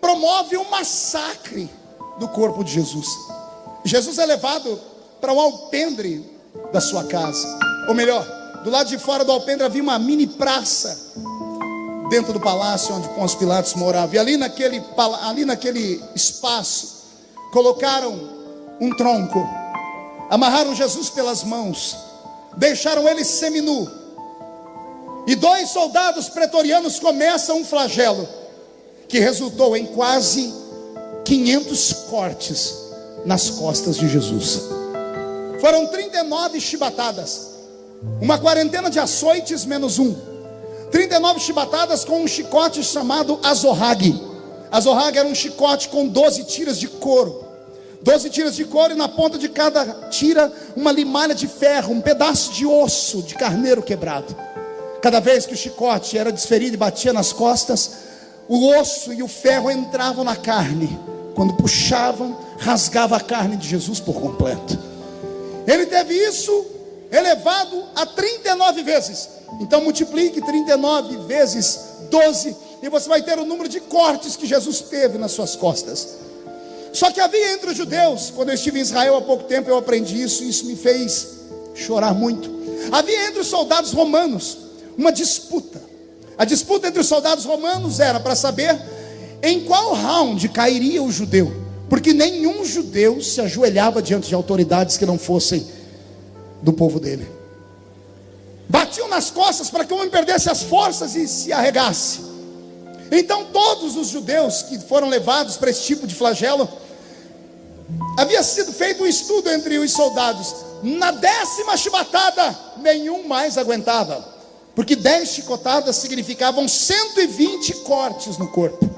promove um massacre do corpo de Jesus. Jesus é levado para o alpendre da sua casa, ou melhor, do lado de fora do alpendre havia uma mini praça dentro do palácio onde Pôncio Pilatos morava. E ali naquele espaço colocaram um tronco, amarraram Jesus pelas mãos, deixaram ele seminu, e 2 soldados pretorianos começam um flagelo que resultou em quase 500 cortes nas costas de Jesus. Foram 39 chibatadas, uma quarentena de açoites menos 1, 39 chibatadas com um chicote chamado azorrague. Azorrague era um chicote com 12 tiras de couro, 12 tiras de couro, e na ponta de cada tira uma limalha de ferro, um pedaço de osso de carneiro quebrado. Cada vez que o chicote era desferido e batia nas costas, o osso e o ferro entravam na carne. Quando puxavam, rasgava a carne de Jesus por completo. Ele teve isso elevado a 39 vezes. Então multiplique 39 vezes 12 e você vai ter o número de cortes que Jesus teve nas suas costas. Só que havia entre os judeus, quando eu estive em Israel há pouco tempo, eu aprendi isso e isso me fez chorar muito. Havia entre os soldados romanos uma disputa. A disputa entre os soldados romanos era para saber em qual round cairia o judeu, porque nenhum judeu se ajoelhava diante de autoridades que não fossem do povo dele. Batiam nas costas para que o homem perdesse as forças e se arregasse. Então todos os judeus que foram levados para esse tipo de flagelo, havia sido feito um estudo entre os soldados. Na 10ª chibatada, nenhum mais aguentava, porque 10 chicotadas significavam 120 cortes no corpo.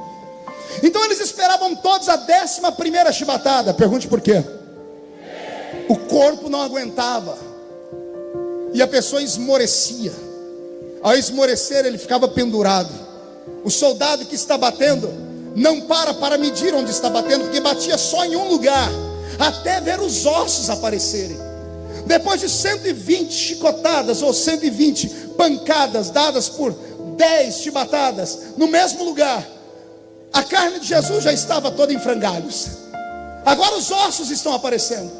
Então eles esperavam todos a 11ª chibatada. Pergunte por quê? O corpo não aguentava e a pessoa esmorecia. Ao esmorecer ele ficava pendurado. O soldado que está batendo não para medir onde está batendo, porque batia só em um lugar, até ver os ossos aparecerem. Depois de 120 chicotadas ou 120 pancadas dadas por 10 chibatadas no mesmo lugar, a carne de Jesus já estava toda em frangalhos. Agora os ossos estão aparecendo.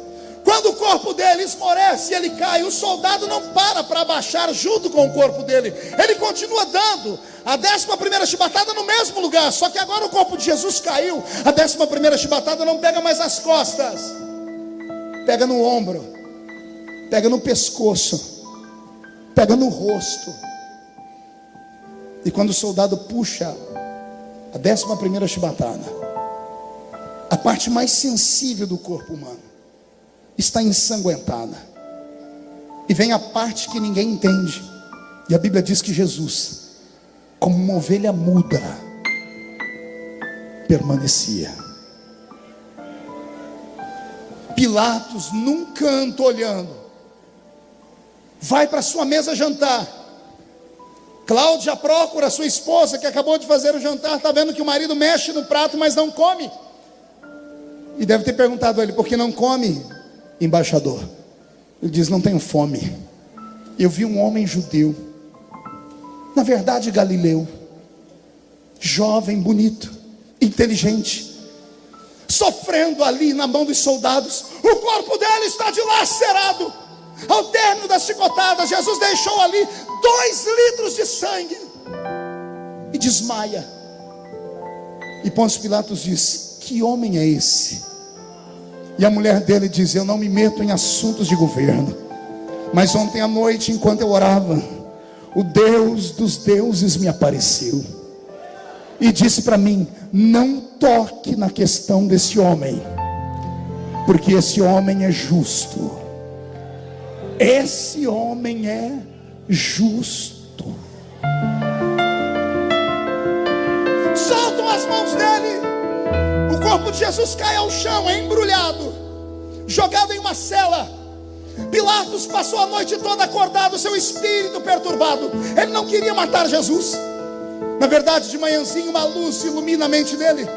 Quando o corpo dele esmorece e ele cai, o soldado não para abaixar junto com o corpo dele. Ele continua dando a 11ª chibatada no mesmo lugar. Só que agora o corpo de Jesus caiu. A 11ª chibatada não pega mais nas costas, pega no ombro, pega no pescoço, pega no rosto. E quando o soldado puxa a 11ª chibatada, a parte mais sensível do corpo humano está ensanguentada, e vem a parte que ninguém entende. E a Bíblia diz que Jesus, como uma ovelha muda, permanecia. Pilatos, num canto olhando, vai para sua mesa jantar. Cláudia procura sua esposa que acabou de fazer o jantar, está vendo que o marido mexe no prato, mas não come. E deve ter perguntado a ele: por que não come, embaixador? Ele diz: não tenho fome. Eu vi um homem judeu, na verdade galileu, jovem, bonito, inteligente, sofrendo ali na mão dos soldados. O corpo dele está dilacerado. Ao término das chicotadas, Jesus deixou ali 2 litros de sangue e desmaia. E Pôncio Pilatos diz: que homem é esse? E a mulher dele diz: eu não me meto em assuntos de governo, mas ontem à noite, enquanto eu orava, o Deus dos deuses me apareceu e disse para mim: não toque na questão desse homem, porque esse homem é justo. Esse homem é justo. Soltam as mãos dele. O corpo de Jesus cai ao chão, é embrulhado, jogado em uma cela. Pilatos passou a noite toda acordado, seu espírito perturbado. Ele não queria matar Jesus. Na verdade, de manhãzinho uma luz ilumina a mente dele.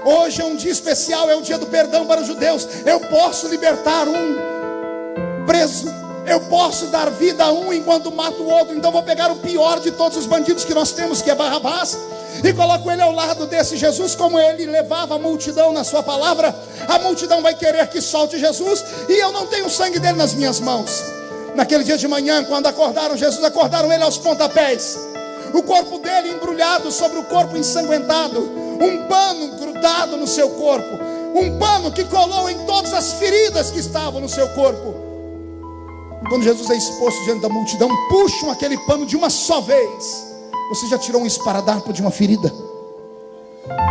Hoje é um dia especial, é o dia do perdão para os judeus. Eu posso libertar um preso, eu posso dar vida a um enquanto mato o outro. Então vou pegar o pior de todos os bandidos que nós temos, que é Barrabás, e coloco ele ao lado desse Jesus. Como ele levava a multidão na sua palavra, a multidão vai querer que solte Jesus, e eu não tenho o sangue dele nas minhas mãos. Naquele dia de manhã, quando acordaram Jesus, acordaram ele aos pontapés. O corpo dele embrulhado sobre o corpo ensanguentado, um pano grudado no seu corpo, um pano que colou em todas as feridas que estavam no seu corpo. Quando Jesus é exposto diante da multidão, puxam aquele pano de uma só vez. Você já tirou um esparadrapo de uma ferida?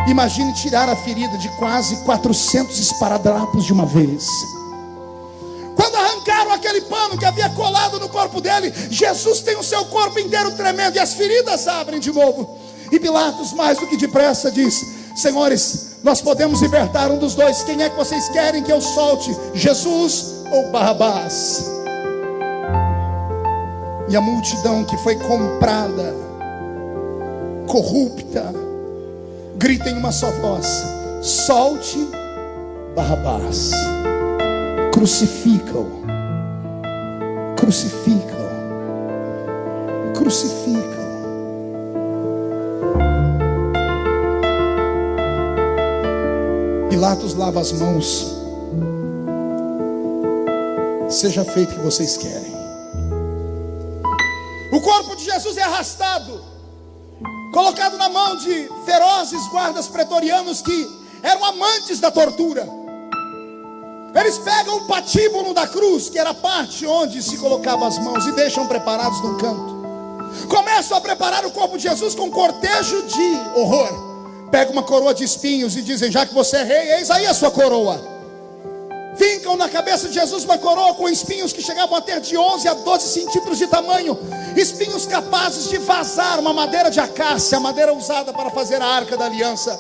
Imagine tirar a ferida de quase 400 esparadrapos de uma vez. Quando arrancaram aquele pano que havia colado no corpo dele, Jesus tem o seu corpo inteiro tremendo e as feridas abrem de novo. E Pilatos, mais do que depressa, diz: senhores, nós podemos libertar um dos dois. Quem é que vocês querem que eu solte? Jesus ou Barrabás? E a multidão que foi comprada, corrupta, grita em uma só voz: solte Barrabás. Crucificam, crucificam, crucificam. Pilatos lava as mãos. Seja feito o que vocês querem. O corpo de Jesus é arrastado, colocado na mão de ferozes guardas pretorianos que eram amantes da tortura. Eles pegam o patíbulo da cruz, que era a parte onde se colocavam as mãos, e deixam preparados num canto. Começam a preparar o corpo de Jesus com um cortejo de horror. Pegam uma coroa de espinhos e dizem: já que você é rei, eis aí a sua coroa. Fincam na cabeça de Jesus uma coroa com espinhos que chegavam a ter de 11 a 12 centímetros de tamanho. Espinhos capazes de vazar uma madeira de acácia, a madeira usada para fazer a arca da aliança.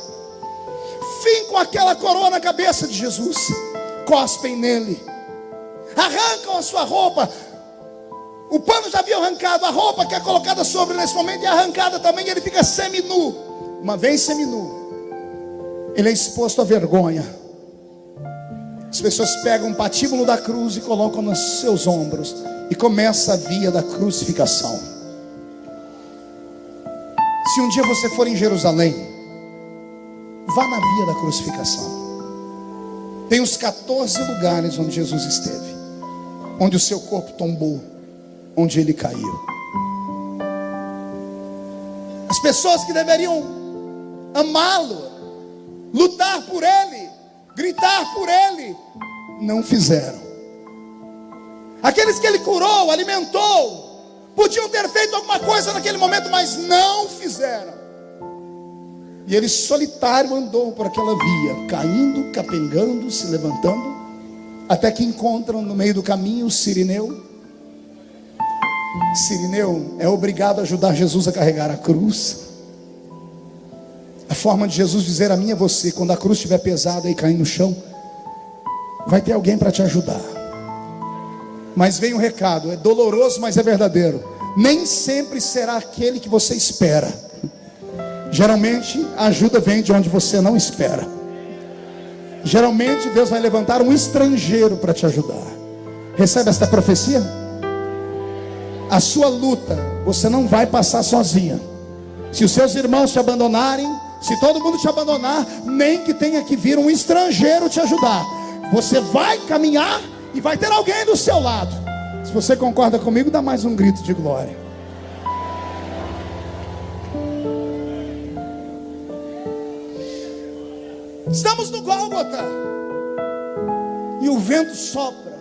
Fincam aquela coroa na cabeça de Jesus. Cospem nele. Arrancam a sua roupa. O pano já havia arrancado. A roupa que é colocada sobre nesse momento é arrancada também. Ele fica seminu. Uma vez seminu, ele é exposto à vergonha. As pessoas pegam um patíbulo da cruz e colocam nos seus ombros, e começa a via da crucificação. Se um dia você for em Jerusalém, vá na via da crucificação. Tem os 14 lugares onde Jesus esteve, onde o seu corpo tombou, onde ele caiu. As pessoas que deveriam amá-lo, lutar por ele, gritar por ele, não fizeram. Aqueles que ele curou, alimentou, podiam ter feito alguma coisa naquele momento, mas não fizeram. E ele solitário andou por aquela via, caindo, capengando, se levantando, até que encontram no meio do caminho o Cirineu. Cirineu é obrigado a ajudar Jesus a carregar a cruz. A forma de Jesus dizer a mim e a você: quando a cruz estiver pesada e cair no chão, vai ter alguém para te ajudar. Mas vem um recado, é doloroso, mas é verdadeiro. Nem sempre será aquele que você espera. Geralmente a ajuda vem de onde você não espera. Geralmente Deus vai levantar um estrangeiro para te ajudar. Recebe esta profecia? A sua luta você não vai passar sozinha. Se os seus irmãos te abandonarem, se todo mundo te abandonar, nem que tenha que vir um estrangeiro te ajudar, você vai caminhar e vai ter alguém do seu lado. Se você concorda comigo, dá mais um grito de glória. Estamos no Gólgota, e o vento sopra.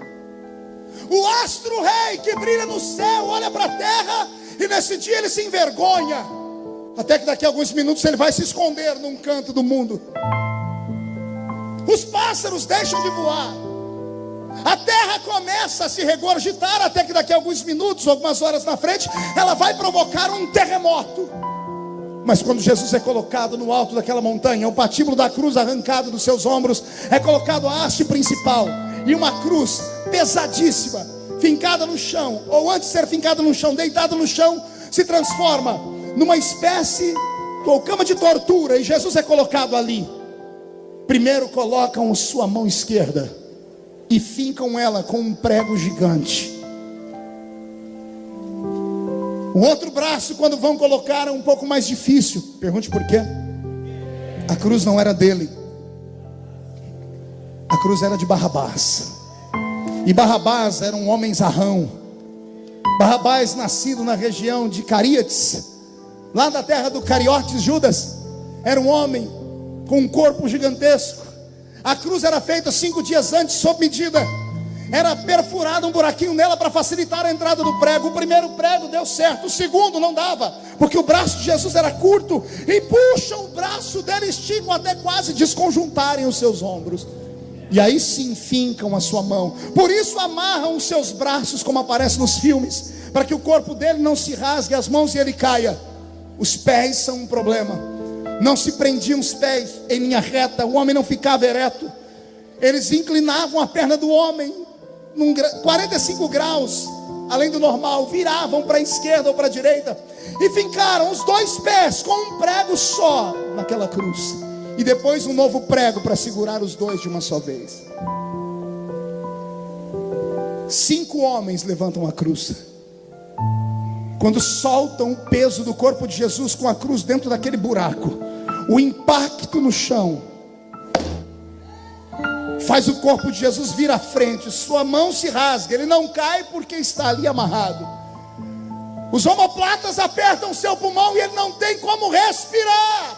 O astro rei que brilha no céu olha para a terra, e nesse dia ele se envergonha. Até que daqui a alguns minutos ele vai se esconder num canto do mundo. Os pássaros deixam de voar. A terra começa a se regurgitar, até que daqui a alguns minutos, algumas horas na frente, ela vai provocar um terremoto. Mas quando Jesus é colocado no alto daquela montanha, o patíbulo da cruz arrancado dos seus ombros, é colocado a haste principal, e uma cruz pesadíssima, fincada no chão, ou antes de ser fincada no chão, deitada no chão, se transforma numa espécie ou cama de tortura, e Jesus é colocado ali. Primeiro colocam sua mão esquerda e fincam ela com um prego gigante. O outro braço, quando vão colocar, é um pouco mais difícil. Pergunte por quê? A cruz não era dele, a cruz era de Barrabás. E Barrabás era um homem zarrão. Barrabás, nascido na região de Caríates, lá da terra do Cariotes Judas, era um homem com um corpo gigantesco. A cruz era feita 5 dias antes, sob medida. Era perfurado um buraquinho nela para facilitar a entrada do prego. O primeiro prego deu certo, o segundo não dava, porque o braço de Jesus era curto, e puxam o braço dele, esticam até quase desconjuntarem os seus ombros. E aí sim fincam a sua mão. Por isso amarram os seus braços, como aparece nos filmes, para que o corpo dele não se rasgue as mãos e ele caia. Os pés são um problema. Não se prendiam os pés em linha reta, o homem não ficava ereto. Eles inclinavam a perna do homem 45 graus além do normal, viravam para a esquerda ou para a direita, e fincaram os 2 pés com um prego só naquela cruz, e depois um novo prego para segurar os 2 de uma só vez. 5 homens levantam a cruz. Quando soltam o peso do corpo de Jesus com a cruz dentro daquele buraco, o impacto no chão faz o corpo de Jesus vir à frente, sua mão se rasga, ele não cai porque está ali amarrado. Os omoplatas apertam seu pulmão e ele não tem como respirar.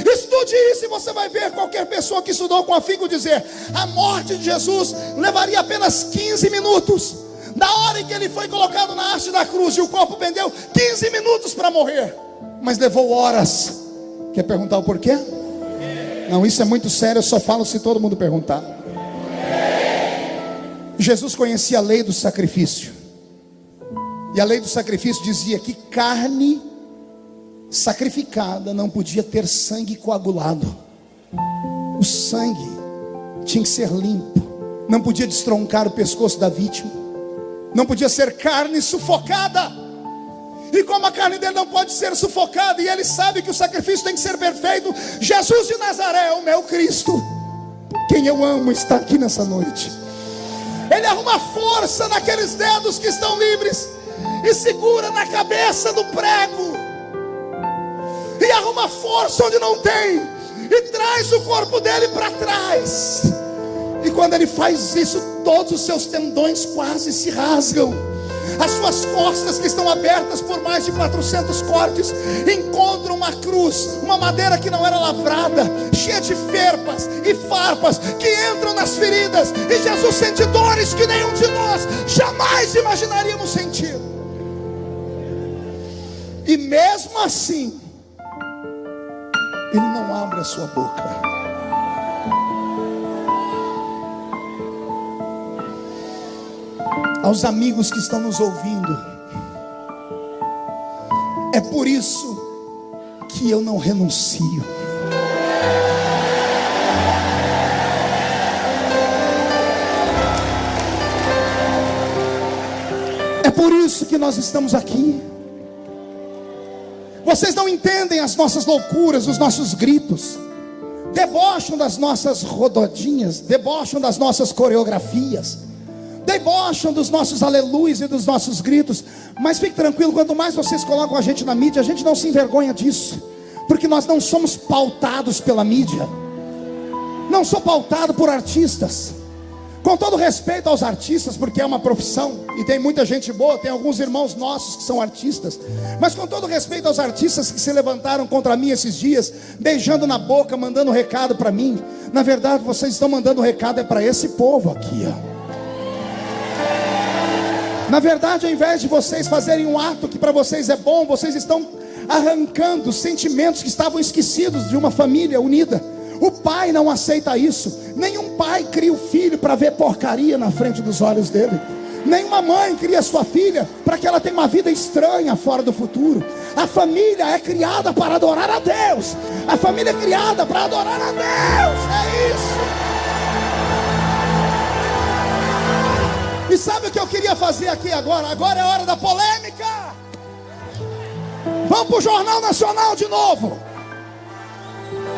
Estude isso e você vai ver qualquer pessoa que estudou com afinco dizer: a morte de Jesus levaria apenas 15 minutos. Na hora em que ele foi colocado na haste da cruz e o corpo pendeu, 15 minutos para morrer, mas levou horas. Quer perguntar o porquê? Não, isso é muito sério, eu só falo se todo mundo perguntar. Jesus conhecia a lei do sacrifício, e a lei do sacrifício dizia que carne sacrificada não podia ter sangue coagulado. O sangue tinha que ser limpo, não podia destroncar o pescoço da vítima, não podia ser carne sufocada. E como a carne dele não pode ser sufocada, e ele sabe que o sacrifício tem que ser perfeito, Jesus de Nazaré, o meu Cristo, quem eu amo, está aqui nessa noite. Ele arruma força naqueles dedos que estão livres e segura na cabeça do prego, e arruma força onde não tem, e traz o corpo dele para trás. E quando ele faz isso, todos os seus tendões quase se rasgam. As suas costas, que estão abertas por mais de 400 cortes, encontram uma cruz, uma madeira que não era lavrada, cheia de ferpas e farpas que entram nas feridas. E Jesus sente dores que nenhum de nós jamais imaginaríamos sentir. E mesmo assim, ele não abre a sua boca. Aos amigos que estão nos ouvindo, é por isso que eu não renuncio. É por isso que nós estamos aqui. Vocês não entendem as nossas loucuras, os nossos gritos, debocham das nossas rododinhas, debocham das nossas coreografias, debocham dos nossos aleluias e dos nossos gritos. Mas fique tranquilo, quanto mais vocês colocam a gente na mídia, a gente não se envergonha disso, porque nós não somos pautados pela mídia. Não sou pautado por artistas, com todo respeito aos artistas, porque é uma profissão, e tem muita gente boa, tem alguns irmãos nossos que são artistas, mas com todo respeito aos artistas que se levantaram contra mim esses dias, beijando na boca, mandando recado para mim. Na verdade, vocês estão mandando recado é para esse povo aqui, ó. Na verdade, ao invés de vocês fazerem um ato que para vocês é bom, vocês estão arrancando sentimentos que estavam esquecidos de uma família unida. O pai não aceita isso. Nenhum pai cria o filho para ver porcaria na frente dos olhos dele. Nenhuma mãe cria sua filha para que ela tenha uma vida estranha fora do futuro. A família é criada para adorar a Deus. A família é criada para adorar a Deus. É isso. E sabe o que eu queria fazer aqui agora? Agora é hora da polêmica. Vamos para o Jornal Nacional de novo.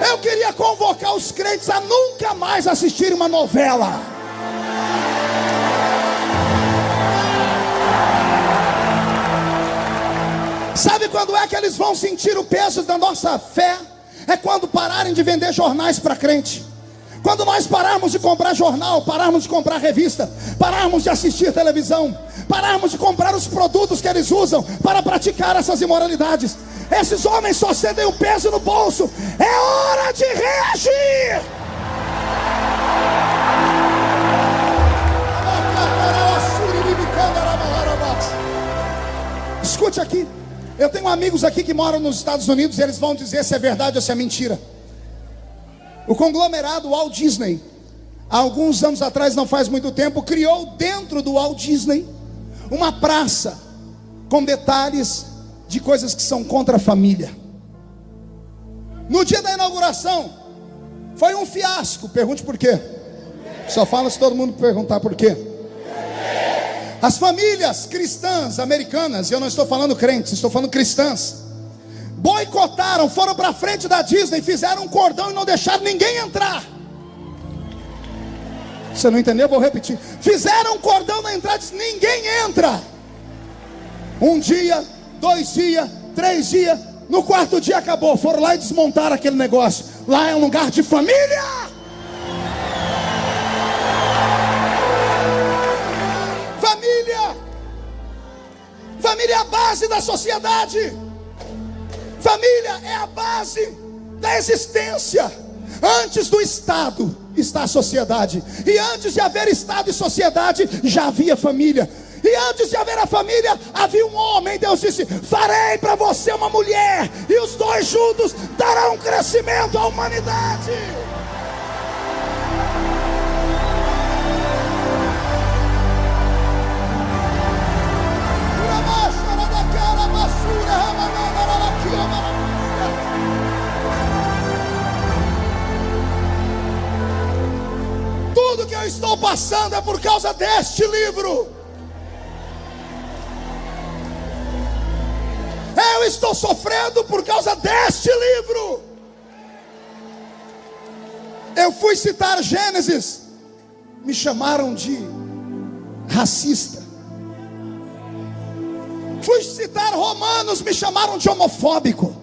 Eu queria convocar os crentes a nunca mais assistirem uma novela. Sabe quando é que eles vão sentir o peso da nossa fé? É quando pararem de vender jornais para crente. Quando nós pararmos de comprar jornal, pararmos de comprar revista, pararmos de assistir televisão, pararmos de comprar os produtos que eles usam para praticar essas imoralidades. Esses homens só sentem o peso no bolso. É hora de reagir. Escute aqui. Eu tenho amigos aqui que moram nos Estados Unidos, e eles vão dizer se é verdade ou se é mentira. O conglomerado Walt Disney, há alguns anos atrás, não faz muito tempo, criou dentro do Walt Disney uma praça com detalhes de coisas que são contra a família. No dia da inauguração foi um fiasco. Pergunte por quê. Só fala se todo mundo perguntar por quê. As famílias cristãs americanas, e eu não estou falando crentes, estou falando cristãs, boicotaram, foram para frente da Disney, fizeram um cordão e não deixaram ninguém entrar. Você não entendeu? Vou repetir. Fizeram um cordão na entrada e disse: ninguém entra. Um dia, 2 dias, 3 dias, no 4º dia acabou. Foram lá e desmontaram aquele negócio. Lá é um lugar de família. Família. Família é a base da sociedade. Família é a base da existência. Antes do Estado está a sociedade. E antes de haver Estado e sociedade, já havia família. E antes de haver a família, havia um homem. Deus disse: farei para você uma mulher, e os dois juntos darão crescimento à humanidade. Tudo que eu estou passando é por causa deste livro. Eu estou sofrendo por causa deste livro. Eu fui citar Gênesis, me chamaram de racista. Fui citar Romanos, me chamaram de homofóbico.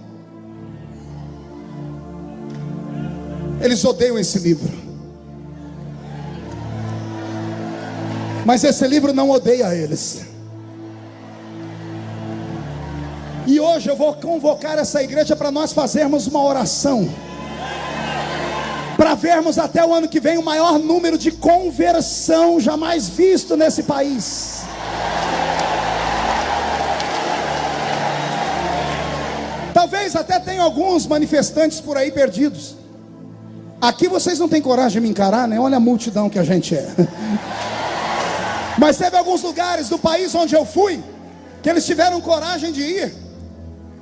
Eles odeiam esse livro, mas esse livro não odeia eles. E hoje eu vou convocar essa igreja para nós fazermos uma oração, para vermos até o ano que vem o maior número de conversão jamais visto nesse país. Talvez até tenha alguns manifestantes por aí perdidos. Aqui vocês não têm coragem de me encarar, né? Olha a multidão que a gente é. Mas teve alguns lugares do país onde eu fui, que eles tiveram coragem de ir.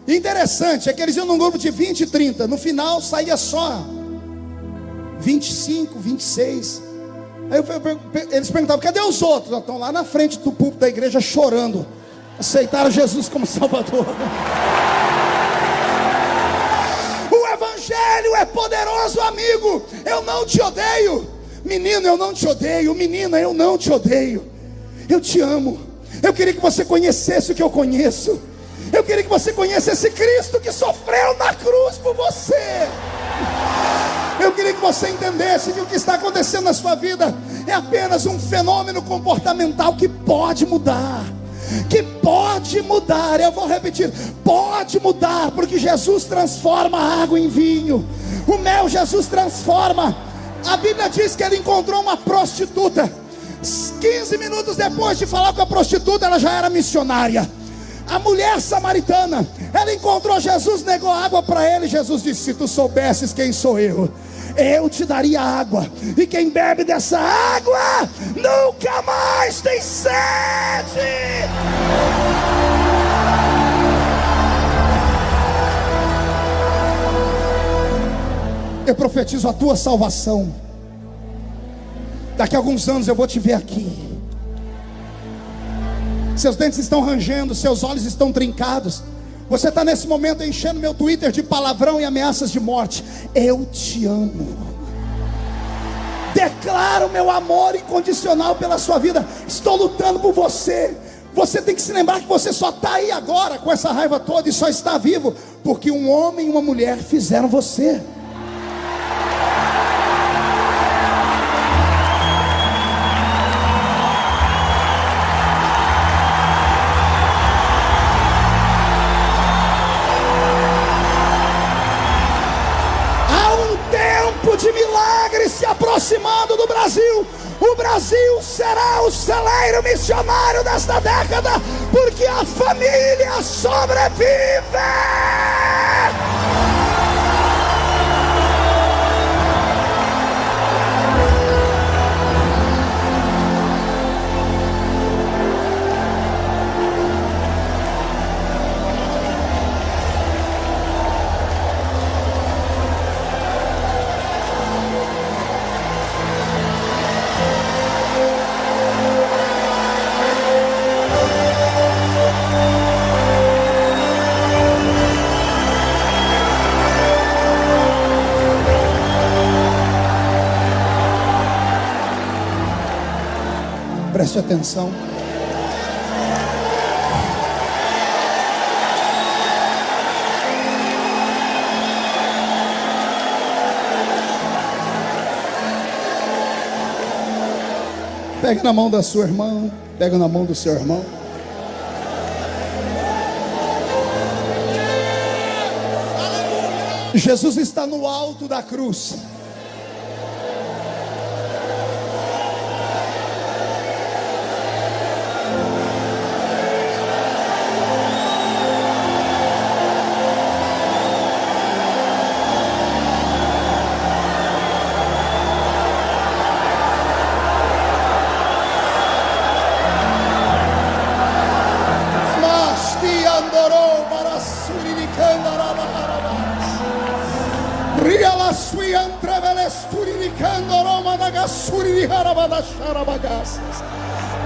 Interessante é que eles iam num grupo de 20 e 30. No final saía só 25, 26. Aí eles perguntavam: cadê os outros? Estão lá na frente do púlpito da igreja chorando. Aceitaram Jesus como Salvador. O evangelho é poderoso, amigo. Eu não te odeio. Menino, eu não te odeio. Menina, eu não te odeio. Eu te amo. Eu queria que você conhecesse o que eu conheço. Eu queria que você conhecesse esse Cristo que sofreu na cruz por você. Eu queria que você entendesse que o que está acontecendo na sua vida é apenas um fenômeno comportamental que pode mudar. Que pode mudar. Eu vou repetir: pode mudar, porque Jesus transforma a água em vinho. O mel Jesus transforma. A Bíblia diz que ele encontrou uma prostituta. 15 minutos depois de falar com a prostituta, ela já era missionária. A mulher samaritana, ela encontrou Jesus, negou água para ele. Jesus disse: se tu soubesses quem sou eu te daria água, e quem bebe dessa água nunca mais tem sede. Eu profetizo a tua salvação. Daqui a alguns anos eu vou te ver aqui. Seus dentes estão rangendo, seus olhos estão trincados. Você está nesse momento enchendo meu Twitter de palavrão e ameaças de morte. Eu te amo. Declaro meu amor incondicional pela sua vida. Estou lutando por você. Você tem que se lembrar que você só está aí agora com essa raiva toda e só está vivo porque um homem e uma mulher fizeram você. De milagres se aproximando do Brasil. O Brasil será o celeiro missionário desta década, porque a família sobrevive. Preste atenção. Pega na mão da sua irmã, pega na mão do seu irmão. Jesus está no alto da cruz.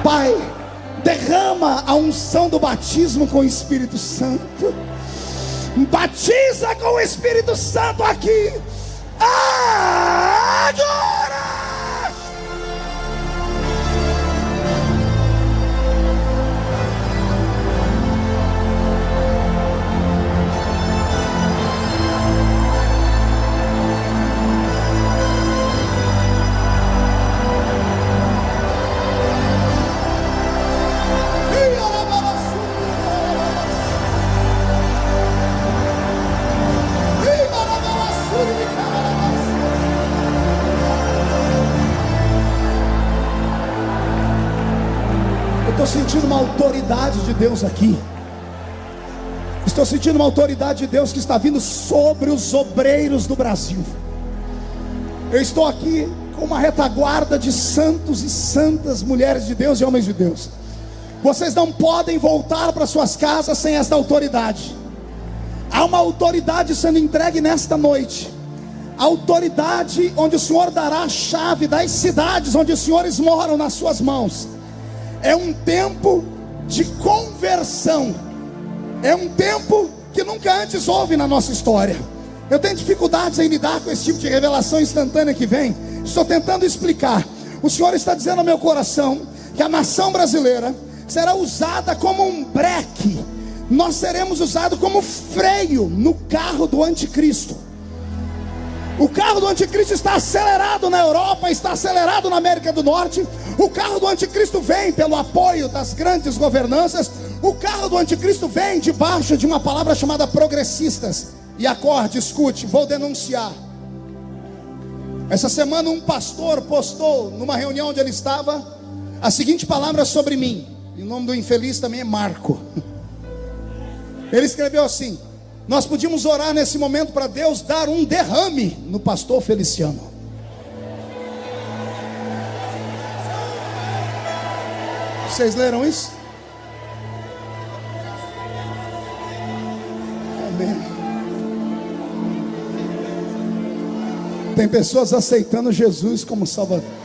Pai, derrama a unção do batismo com o Espírito Santo. Batiza com o Espírito Santo aqui agora. Estou sentindo uma autoridade de Deus aqui. Estou sentindo uma autoridade de Deus que está vindo sobre os obreiros do Brasil. Eu estou aqui com uma retaguarda de santos e santas, mulheres de Deus e homens de Deus. Vocês não podem voltar para suas casas sem esta autoridade. Há uma autoridade sendo entregue nesta noite. A autoridade onde o Senhor dará a chave das cidades onde os senhores moram nas suas mãos. É um tempo de conversão. É um tempo que nunca antes houve na nossa história. Eu tenho dificuldades em lidar com esse tipo de revelação instantânea que vem. Estou tentando explicar. O Senhor está dizendo ao meu coração que a nação brasileira será usada como um breque. Nós seremos usados como freio no carro do anticristo. O carro do anticristo está acelerado na Europa, está acelerado na América do Norte. O carro do anticristo vem pelo apoio das grandes governanças. O carro do anticristo vem debaixo de uma palavra chamada progressistas. E acorde, escute, vou denunciar. Essa semana um pastor postou numa reunião onde ele estava a seguinte palavra sobre mim. E o nome do infeliz também é Marco. Ele escreveu assim: nós podíamos orar nesse momento para Deus dar um derrame no pastor Feliciano. Vocês leram isso? Amém. Tem pessoas aceitando Jesus como Salvador.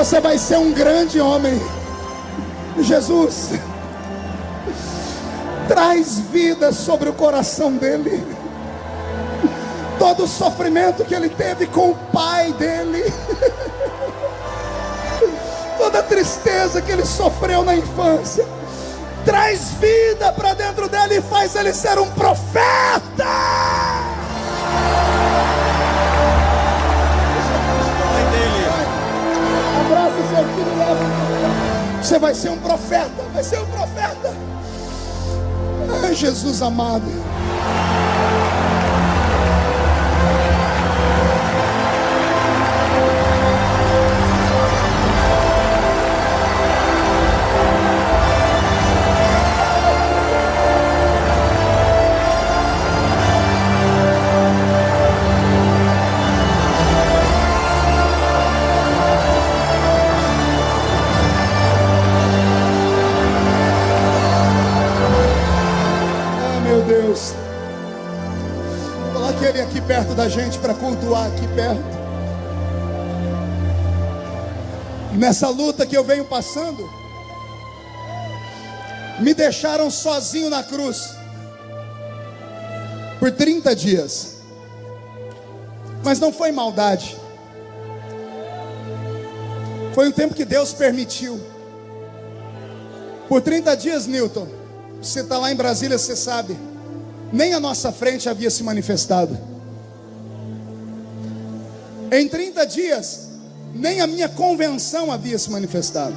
Você vai ser um grande homem. Jesus traz vida sobre o coração dele. Todo o sofrimento que ele teve com o pai dele, toda a tristeza que ele sofreu na infância, traz vida para dentro dele e faz ele ser um profeta. Você vai ser um profeta, vai ser um profeta. Ai, Jesus amado. perto da gente para cultuar aqui perto. Nessa luta que eu venho passando, me deixaram sozinho na cruz por 30 dias. Mas não foi maldade. Foi um tempo que Deus permitiu. Por 30 dias, Newton, você está lá em Brasília, você sabe, nem a nossa frente havia se manifestado. Em 30 dias, nem a minha convenção havia se manifestado.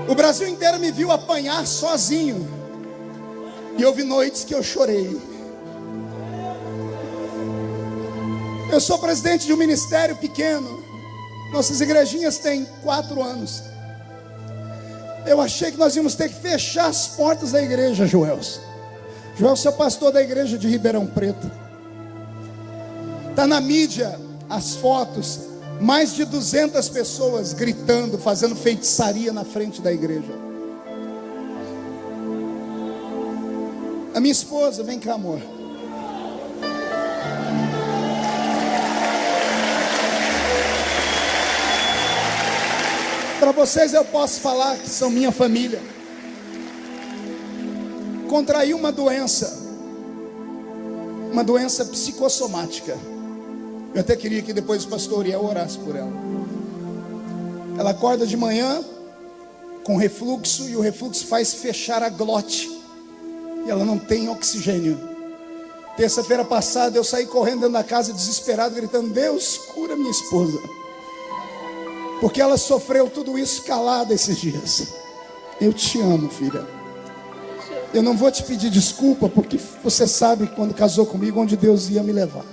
O Brasil inteiro me viu apanhar sozinho. E houve noites que eu chorei. Eu sou presidente de um ministério pequeno. Nossas igrejinhas têm 4 anos. Eu achei que nós íamos ter que fechar as portas da igreja, Joelson. Joelson é pastor da igreja de Ribeirão Preto. Está na mídia as fotos. Mais de 200 pessoas gritando, fazendo feitiçaria na frente da igreja. A minha esposa, vem cá, amor. Para vocês eu posso falar que são minha família. Contraí uma doença psicossomática. Eu até queria que depois o pastor Uriel orasse por ela. Ela acorda de manhã com refluxo, e o refluxo faz fechar a glote, e ela não tem oxigênio. Terça-feira passada eu saí correndo dentro da casa desesperado, gritando: Deus, cura minha esposa, porque ela sofreu tudo isso calada esses dias. Eu te amo, filha. Eu não vou te pedir desculpa, porque você sabe quando casou comigo onde Deus ia me levar.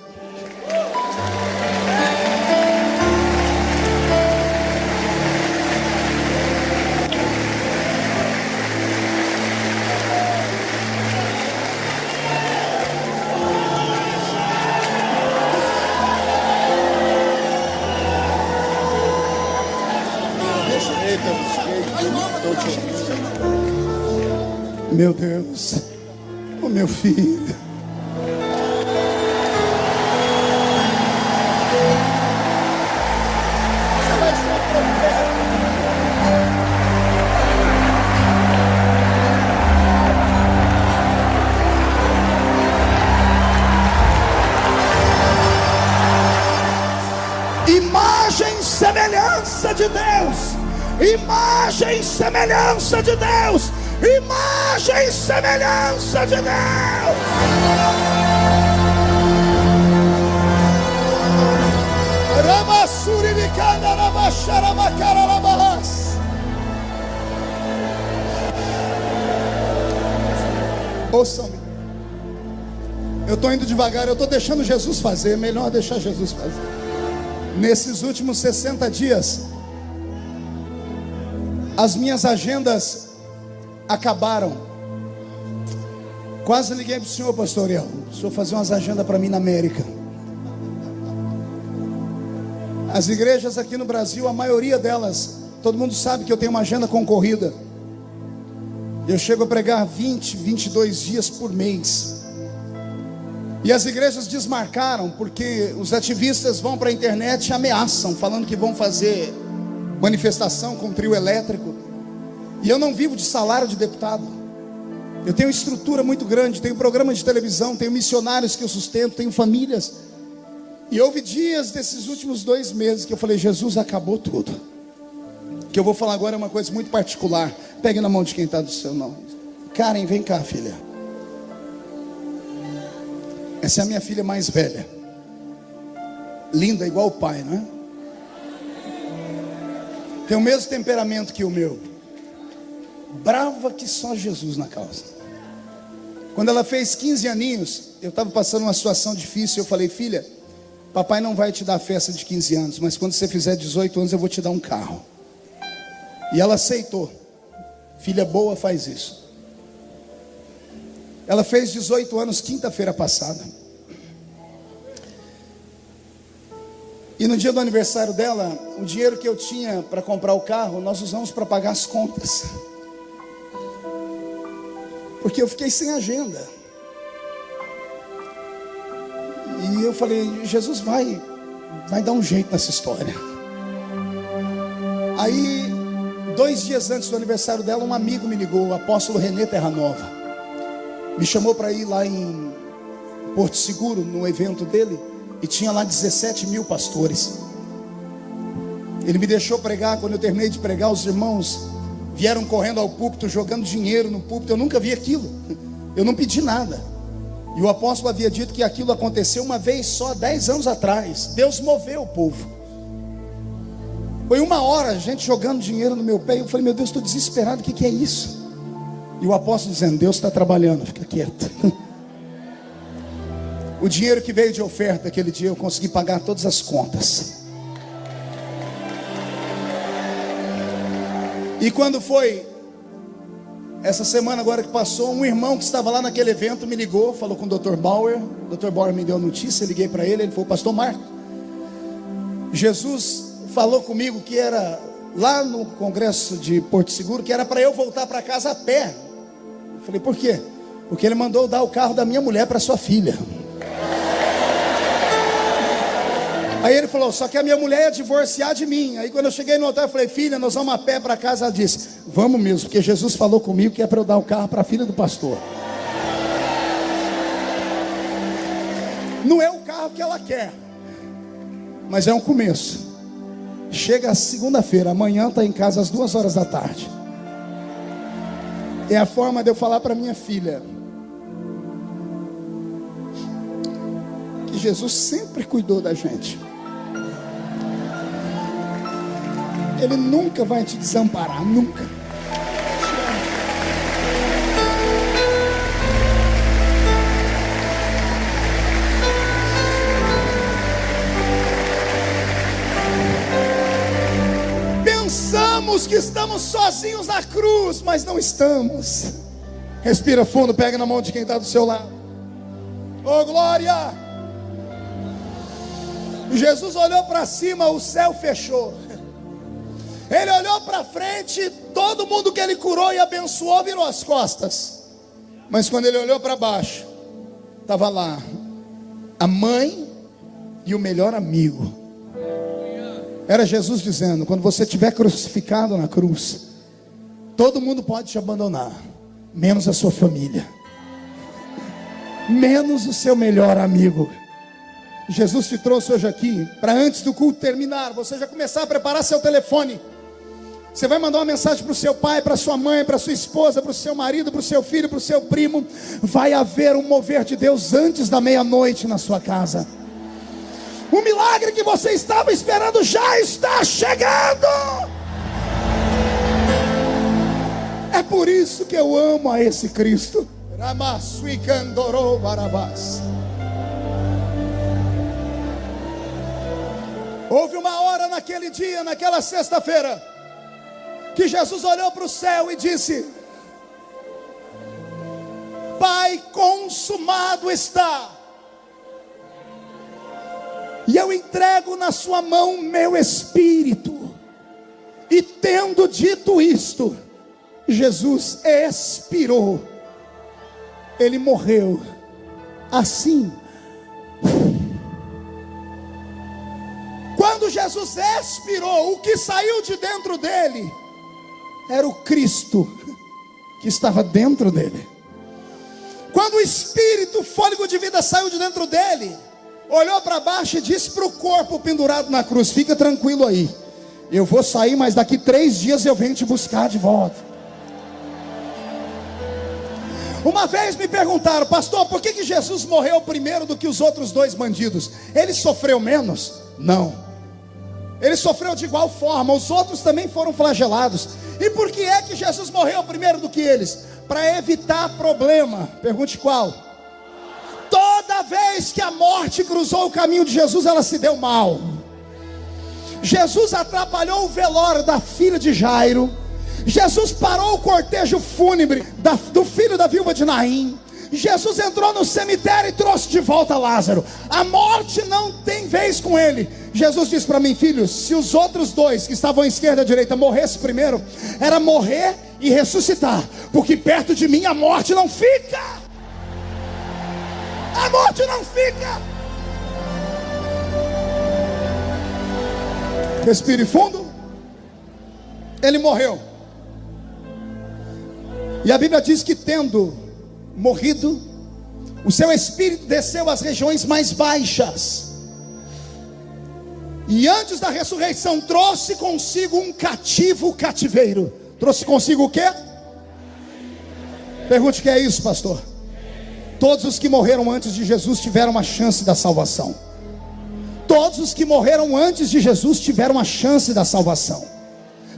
Meu Deus, o meu filho. Você vai ser profeta. Imagem e semelhança de Deus. Imagem e semelhança de Deus. Imagem e semelhança de Deus. Ouçam-me. Eu estou indo devagar, eu estou deixando Jesus fazer. É melhor deixar Jesus fazer. Nesses últimos 60 dias, as minhas agendas acabaram. Quase liguei para o senhor, pastor Uriel. O senhor fazer umas agendas para mim na América. As igrejas aqui no Brasil, a maioria delas, todo mundo sabe que eu tenho uma agenda concorrida. Eu chego a pregar 20, 22 dias por mês. E as igrejas desmarcaram, porque os ativistas vão para a internet e ameaçam, falando que vão fazer manifestação com trio elétrico. E eu não vivo de salário de deputado. Eu tenho estrutura muito grande, tenho programa de televisão, tenho missionários que eu sustento, tenho famílias. E houve dias desses últimos 2 meses que eu falei: Jesus, acabou tudo. O que eu vou falar agora é uma coisa muito particular. Pegue na mão de quem está do seu nome. Karen, vem cá, filha. Essa é a minha filha mais velha. Linda igual o pai, não é? Tem o mesmo temperamento que o meu. Brava que só Jesus na causa. Quando ela fez 15 aninhos, eu estava passando uma situação difícil. Eu falei: filha, papai não vai te dar festa de 15 anos, mas quando você fizer 18 anos eu vou te dar um carro. E ela aceitou. Filha boa faz isso. Ela fez 18 anos quinta-feira passada. E no dia do aniversário dela, o dinheiro que eu tinha para comprar o carro, nós usamos para pagar as contas. Porque eu fiquei sem agenda. E eu falei, Jesus vai dar um jeito nessa história. Aí, 2 dias antes do aniversário dela, um amigo me ligou, o apóstolo René Terra Nova. Me chamou para ir lá em Porto Seguro, no evento dele. E tinha lá 17 mil pastores. Ele me deixou pregar. Quando eu terminei de pregar, os irmãos vieram correndo ao púlpito, jogando dinheiro no púlpito. Eu nunca vi aquilo. Eu não pedi nada. E o apóstolo havia dito que aquilo aconteceu uma vez só, 10 anos atrás. Deus moveu o povo. Foi 1 hora, a gente jogando dinheiro no meu pé. Eu falei, meu Deus, estou desesperado, o que é isso? E o apóstolo dizendo, Deus está trabalhando, fica quieto. O dinheiro que veio de oferta aquele dia, eu consegui pagar todas as contas. E quando foi essa semana agora que passou, um irmão que estava lá naquele evento me ligou, falou com o Dr. Bauer. O Dr. Bauer me deu a notícia, eu liguei para ele, ele falou, pastor Marco, Jesus falou comigo que era lá no congresso de Porto Seguro, que era para eu voltar para casa a pé. Eu falei, por quê? Porque ele mandou dar o carro da minha mulher para sua filha. Aí ele falou, só que a minha mulher ia divorciar de mim. Aí quando eu cheguei no hotel, eu falei, filha, nós vamos a pé para casa. Ela disse, vamos mesmo, porque Jesus falou comigo que é para eu dar o carro para a filha do pastor. Não é o carro que ela quer, mas é um começo. Chega segunda-feira, amanhã está em casa às 2 horas da tarde. É a forma de eu falar para minha filha que Jesus sempre cuidou da gente. Ele nunca vai te desamparar, nunca. Pensamos que estamos sozinhos na cruz, mas não estamos. Respira fundo, pega na mão de quem está do seu lado. Oh glória! Jesus olhou para cima, o céu fechou. Ele olhou para frente, todo mundo que ele curou e abençoou virou as costas. Mas quando ele olhou para baixo, estava lá a mãe e o melhor amigo. Era Jesus dizendo, quando você estiver crucificado na cruz, todo mundo pode te abandonar, menos a sua família, menos o seu melhor amigo. Jesus te trouxe hoje aqui para, antes do culto terminar, você já começar a preparar seu telefone. Você vai mandar uma mensagem para o seu pai, para sua mãe, para sua esposa, para o seu marido, para o seu filho, para o seu primo. Vai haver um mover de Deus antes da meia-noite na sua casa. O milagre que você estava esperando já está chegando. É por isso que eu amo a esse Cristo. Houve uma hora naquele dia, naquela sexta-feira, que Jesus olhou para o céu e disse: Pai, consumado está. E eu entrego na sua mão meu espírito. E tendo dito isto, Jesus expirou. Ele morreu. Assim. Quando Jesus expirou, o que saiu de dentro dele era o Cristo que estava dentro dele. Quando o espírito, o fôlego de vida saiu de dentro dele, olhou para baixo e disse para o corpo pendurado na cruz: fica tranquilo aí, eu vou sair, mas daqui 3 dias eu venho te buscar de volta. Uma vez me perguntaram: pastor, por que Jesus morreu primeiro do que os outros 2 bandidos? Ele sofreu menos? Não, ele sofreu de igual forma. Os outros também foram flagelados. E por que é que Jesus morreu primeiro do que eles? Para evitar problema. Pergunte qual? Toda vez que a morte cruzou o caminho de Jesus, ela se deu mal. Jesus atrapalhou o velório da filha de Jairo. Jesus parou o cortejo fúnebre do filho da viúva de Naim. Jesus entrou no cemitério e trouxe de volta Lázaro. A morte não tem vez com ele. Jesus disse para mim: filhos, se os outros 2 que estavam à esquerda e à direita morressem primeiro, era morrer e ressuscitar, porque perto de mim a morte não fica. A morte não fica. Respire fundo. Ele morreu. E a Bíblia diz que, tendo morrido, o seu espírito desceu às regiões mais baixas. E antes da ressurreição trouxe consigo um cativeiro. Trouxe consigo o quê? Pergunte o que é isso, pastor. Todos os que morreram antes de Jesus tiveram uma chance da salvação. Todos os que morreram antes de Jesus tiveram a chance da salvação.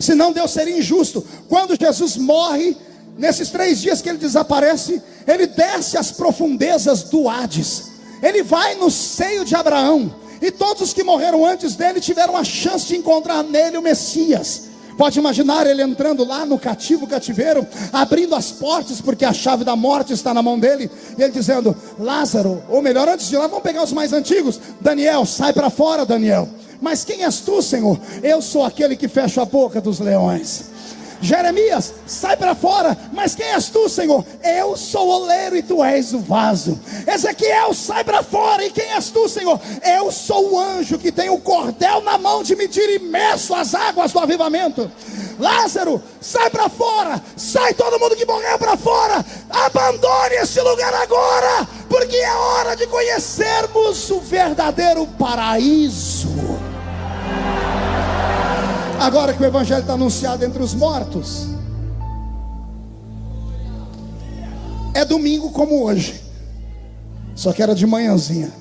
Senão Deus seria injusto. Quando Jesus morre, nesses 3 dias que ele desaparece, ele desce às profundezas do Hades. Ele vai no seio de Abraão. E todos os que morreram antes dele tiveram a chance de encontrar nele o Messias. Pode imaginar ele entrando lá no cativeiro, abrindo as portas, porque a chave da morte está na mão dele, e ele dizendo: Lázaro, ou melhor, antes de lá, vamos pegar os mais antigos. Daniel, sai para fora, Daniel. Mas quem és tu, Senhor? Eu sou aquele que fecha a boca dos leões. Jeremias, sai para fora. Mas quem és tu, Senhor? Eu sou o oleiro e tu és o vaso. Ezequiel, sai para fora. E quem és tu, Senhor? Eu sou o anjo que tem o cordel na mão de medir e meço as águas do avivamento. Lázaro, sai para fora. Sai todo mundo que morreu para fora. Abandone este lugar agora, porque é hora de conhecermos o verdadeiro paraíso. Agora que o evangelho está anunciado entre os mortos, é domingo como hoje, só que era de manhãzinha.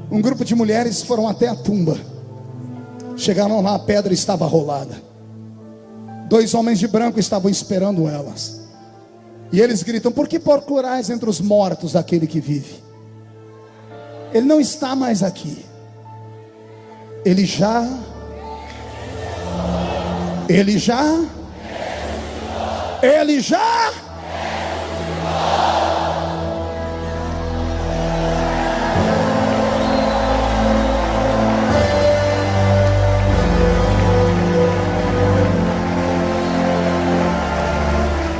Um grupo de mulheres foram até a tumba. Chegaram lá, a pedra estava rolada. 2 homens de branco estavam esperando elas. E eles gritam: por que procurais entre os mortos aquele que vive? Ele não está mais aqui. Ele já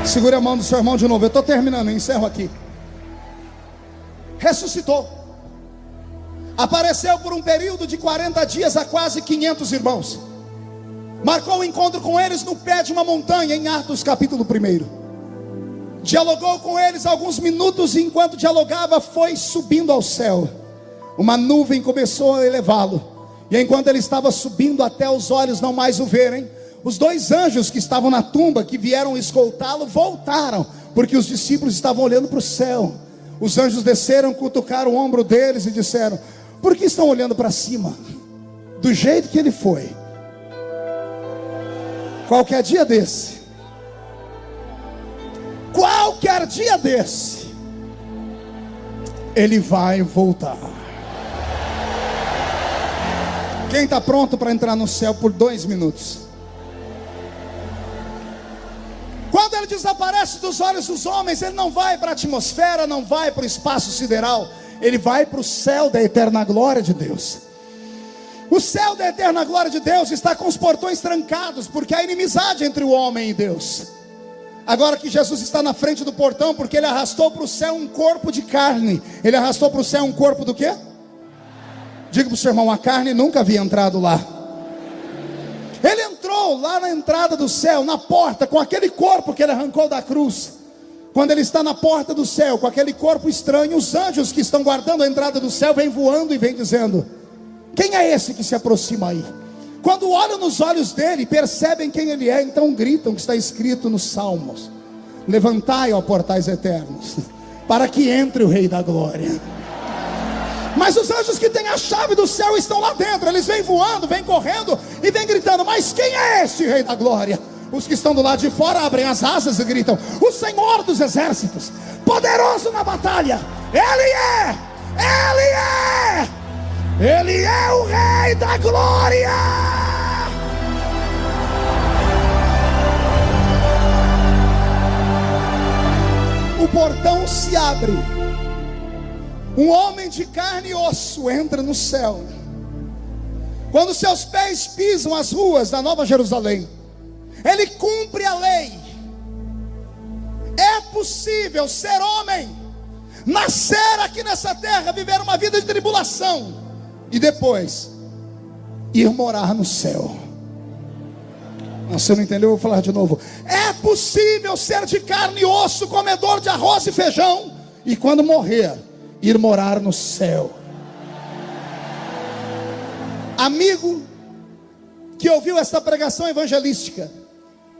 segure a mão do seu irmão de novo. Eu estou terminando, eu encerro aqui. Ressuscitou. Apareceu por um período de 40 dias a quase 500 irmãos. Marcou um encontro com eles no pé de uma montanha, em Atos capítulo 1. Dialogou com eles alguns minutos, e enquanto dialogava, foi subindo ao céu. Uma nuvem começou a elevá-lo, e enquanto ele estava subindo até os olhos não mais o verem, os 2 anjos que estavam na tumba, que vieram escoltá-lo, voltaram, porque os discípulos estavam olhando para o céu. Os anjos desceram, cutucaram o ombro deles e disseram: por que estão olhando para cima? Do jeito que ele foi, qualquer dia desse, ele vai voltar. Quem está pronto para entrar no céu por 2 minutos? Quando ele desaparece dos olhos dos homens, ele não vai para a atmosfera, não vai para o espaço sideral, ele vai para o céu da eterna glória de Deus. O céu da eterna glória de Deus está com os portões trancados, porque há inimizade entre o homem e Deus. Agora que Jesus está na frente do portão, porque ele arrastou para o céu um corpo de carne. Ele arrastou para o céu um corpo do quê? Diga para o seu irmão: a carne nunca havia entrado lá. Ele entrou lá na entrada do céu, na porta, com aquele corpo que ele arrancou da cruz. Quando ele está na porta do céu, com aquele corpo estranho, os anjos que estão guardando a entrada do céu vêm voando e vêm dizendo: quem é esse que se aproxima aí? Quando olham nos olhos dele, percebem quem ele é, então gritam, que está escrito nos Salmos: levantai, ó portais eternos, para que entre o Rei da Glória. Mas os anjos que têm a chave do céu estão lá dentro. Eles vêm voando, vêm correndo e vêm gritando: mas quem é este Rei da Glória? Os que estão do lado de fora abrem as asas e gritam: o Senhor dos exércitos, poderoso na batalha. Ele é o Rei da Glória. O portão se abre. Um homem de carne e osso entra no céu. Quando seus pés pisam as ruas da Nova Jerusalém, ele cumpre a lei. É possível ser homem, nascer aqui nessa terra, viver uma vida de tribulação, e depois ir morar no céu. Você não entendeu? Eu vou falar de novo. É possível ser de carne e osso, comedor de arroz e feijão, e quando morrer, ir morar no céu. Amigo que ouviu essa pregação evangelística,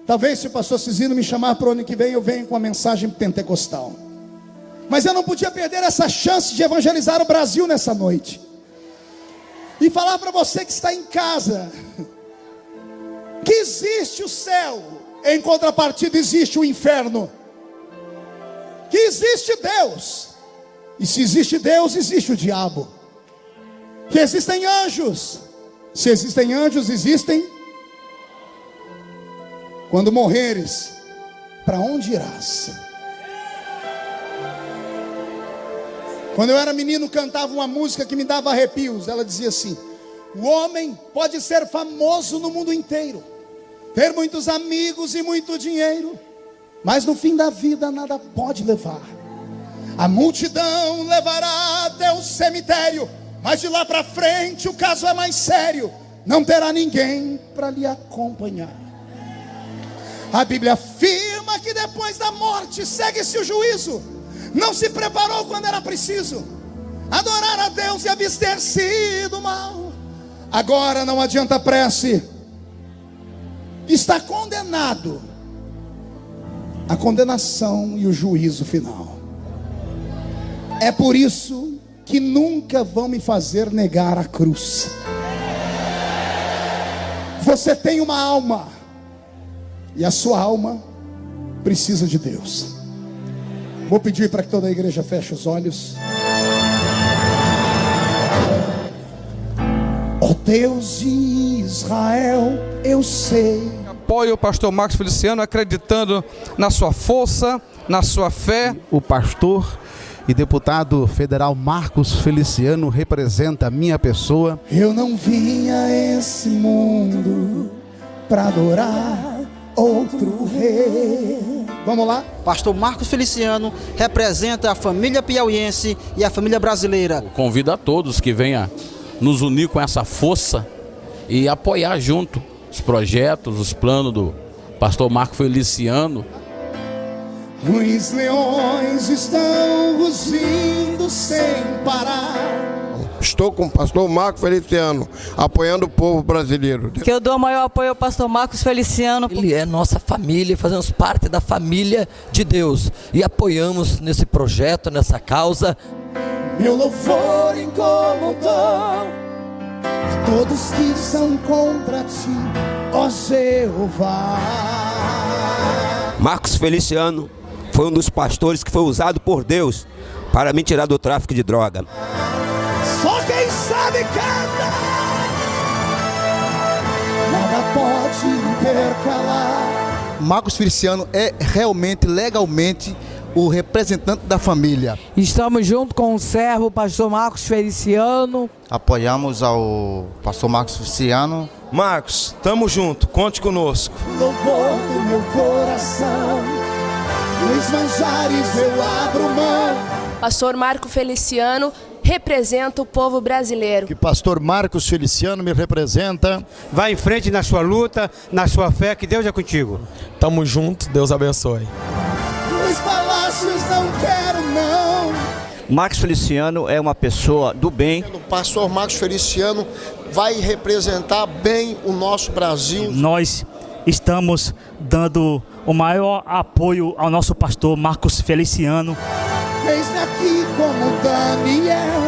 talvez se o pastor Cizino me chamar para o ano que vem, eu venho com uma mensagem pentecostal. Mas eu não podia perder essa chance de evangelizar o Brasil nessa noite. E falar para você que está em casa, que existe o céu, em contrapartida existe o inferno. Que existe Deus, e se existe Deus, existe o diabo. Que existem anjos, se existem anjos, existem. Quando morreres, para onde irás? Quando eu era menino, cantava uma música que me dava arrepios. Ela dizia assim: o homem pode ser famoso no mundo inteiro, ter muitos amigos e muito dinheiro, mas no fim da vida nada pode levar. A multidão levará até o cemitério, mas de lá para frente o caso é mais sério. Não terá ninguém para lhe acompanhar. A Bíblia afirma que depois da morte segue-se o juízo. Não se preparou quando era preciso adorar a Deus e abster-se do mal. Agora não adianta prece, está condenado. A condenação e o juízo final. É por isso que nunca vão me fazer negar a cruz. Você tem uma alma, e a sua alma precisa de Deus. Vou pedir para que toda a igreja feche os olhos. Ó Deus de Israel, eu sei. Apoio o pastor Marcos Feliciano, acreditando na sua força, na sua fé. O pastor e deputado federal Marcos Feliciano representa a minha pessoa. Eu não vim a esse mundo para adorar outro rei. Vamos lá? Pastor Marcos Feliciano representa a família piauiense e a família brasileira. Convido a todos que venham nos unir com essa força e apoiar junto os projetos, os planos do pastor Marcos Feliciano. Os leões estão rugindo sem parar. Estou com o pastor Marcos Feliciano, apoiando o povo brasileiro. Que eu dou o maior apoio ao pastor Marcos Feliciano. Ele é nossa família, fazemos parte da família de Deus e apoiamos nesse projeto, nessa causa. Meu louvor incomodou todos que são contra ti, ó Jeová. Marcos Feliciano foi um dos pastores que foi usado por Deus para me tirar do tráfico de droga. Só quem sabe canta. Nada pode intercalar. Marcos Feliciano é realmente, legalmente, o representante da família. Estamos junto com o servo, pastor Marcos Feliciano. Apoiamos ao pastor Marcos Feliciano. Marcos, tamo junto, conte conosco. Louvor do meu coração, nos manjares eu abro mão. Pastor Marcos Feliciano representa o povo brasileiro. Que pastor Marcos Feliciano me representa. Vai em frente na sua luta, na sua fé, que Deus é contigo. Tamo junto, Deus abençoe. Nos palácios não quero não. Marcos Feliciano é uma pessoa do bem. O pastor Marcos Feliciano vai representar bem o nosso Brasil. Nós estamos dando o maior apoio ao nosso pastor Marcos Feliciano. Eis-me aqui como Daniel,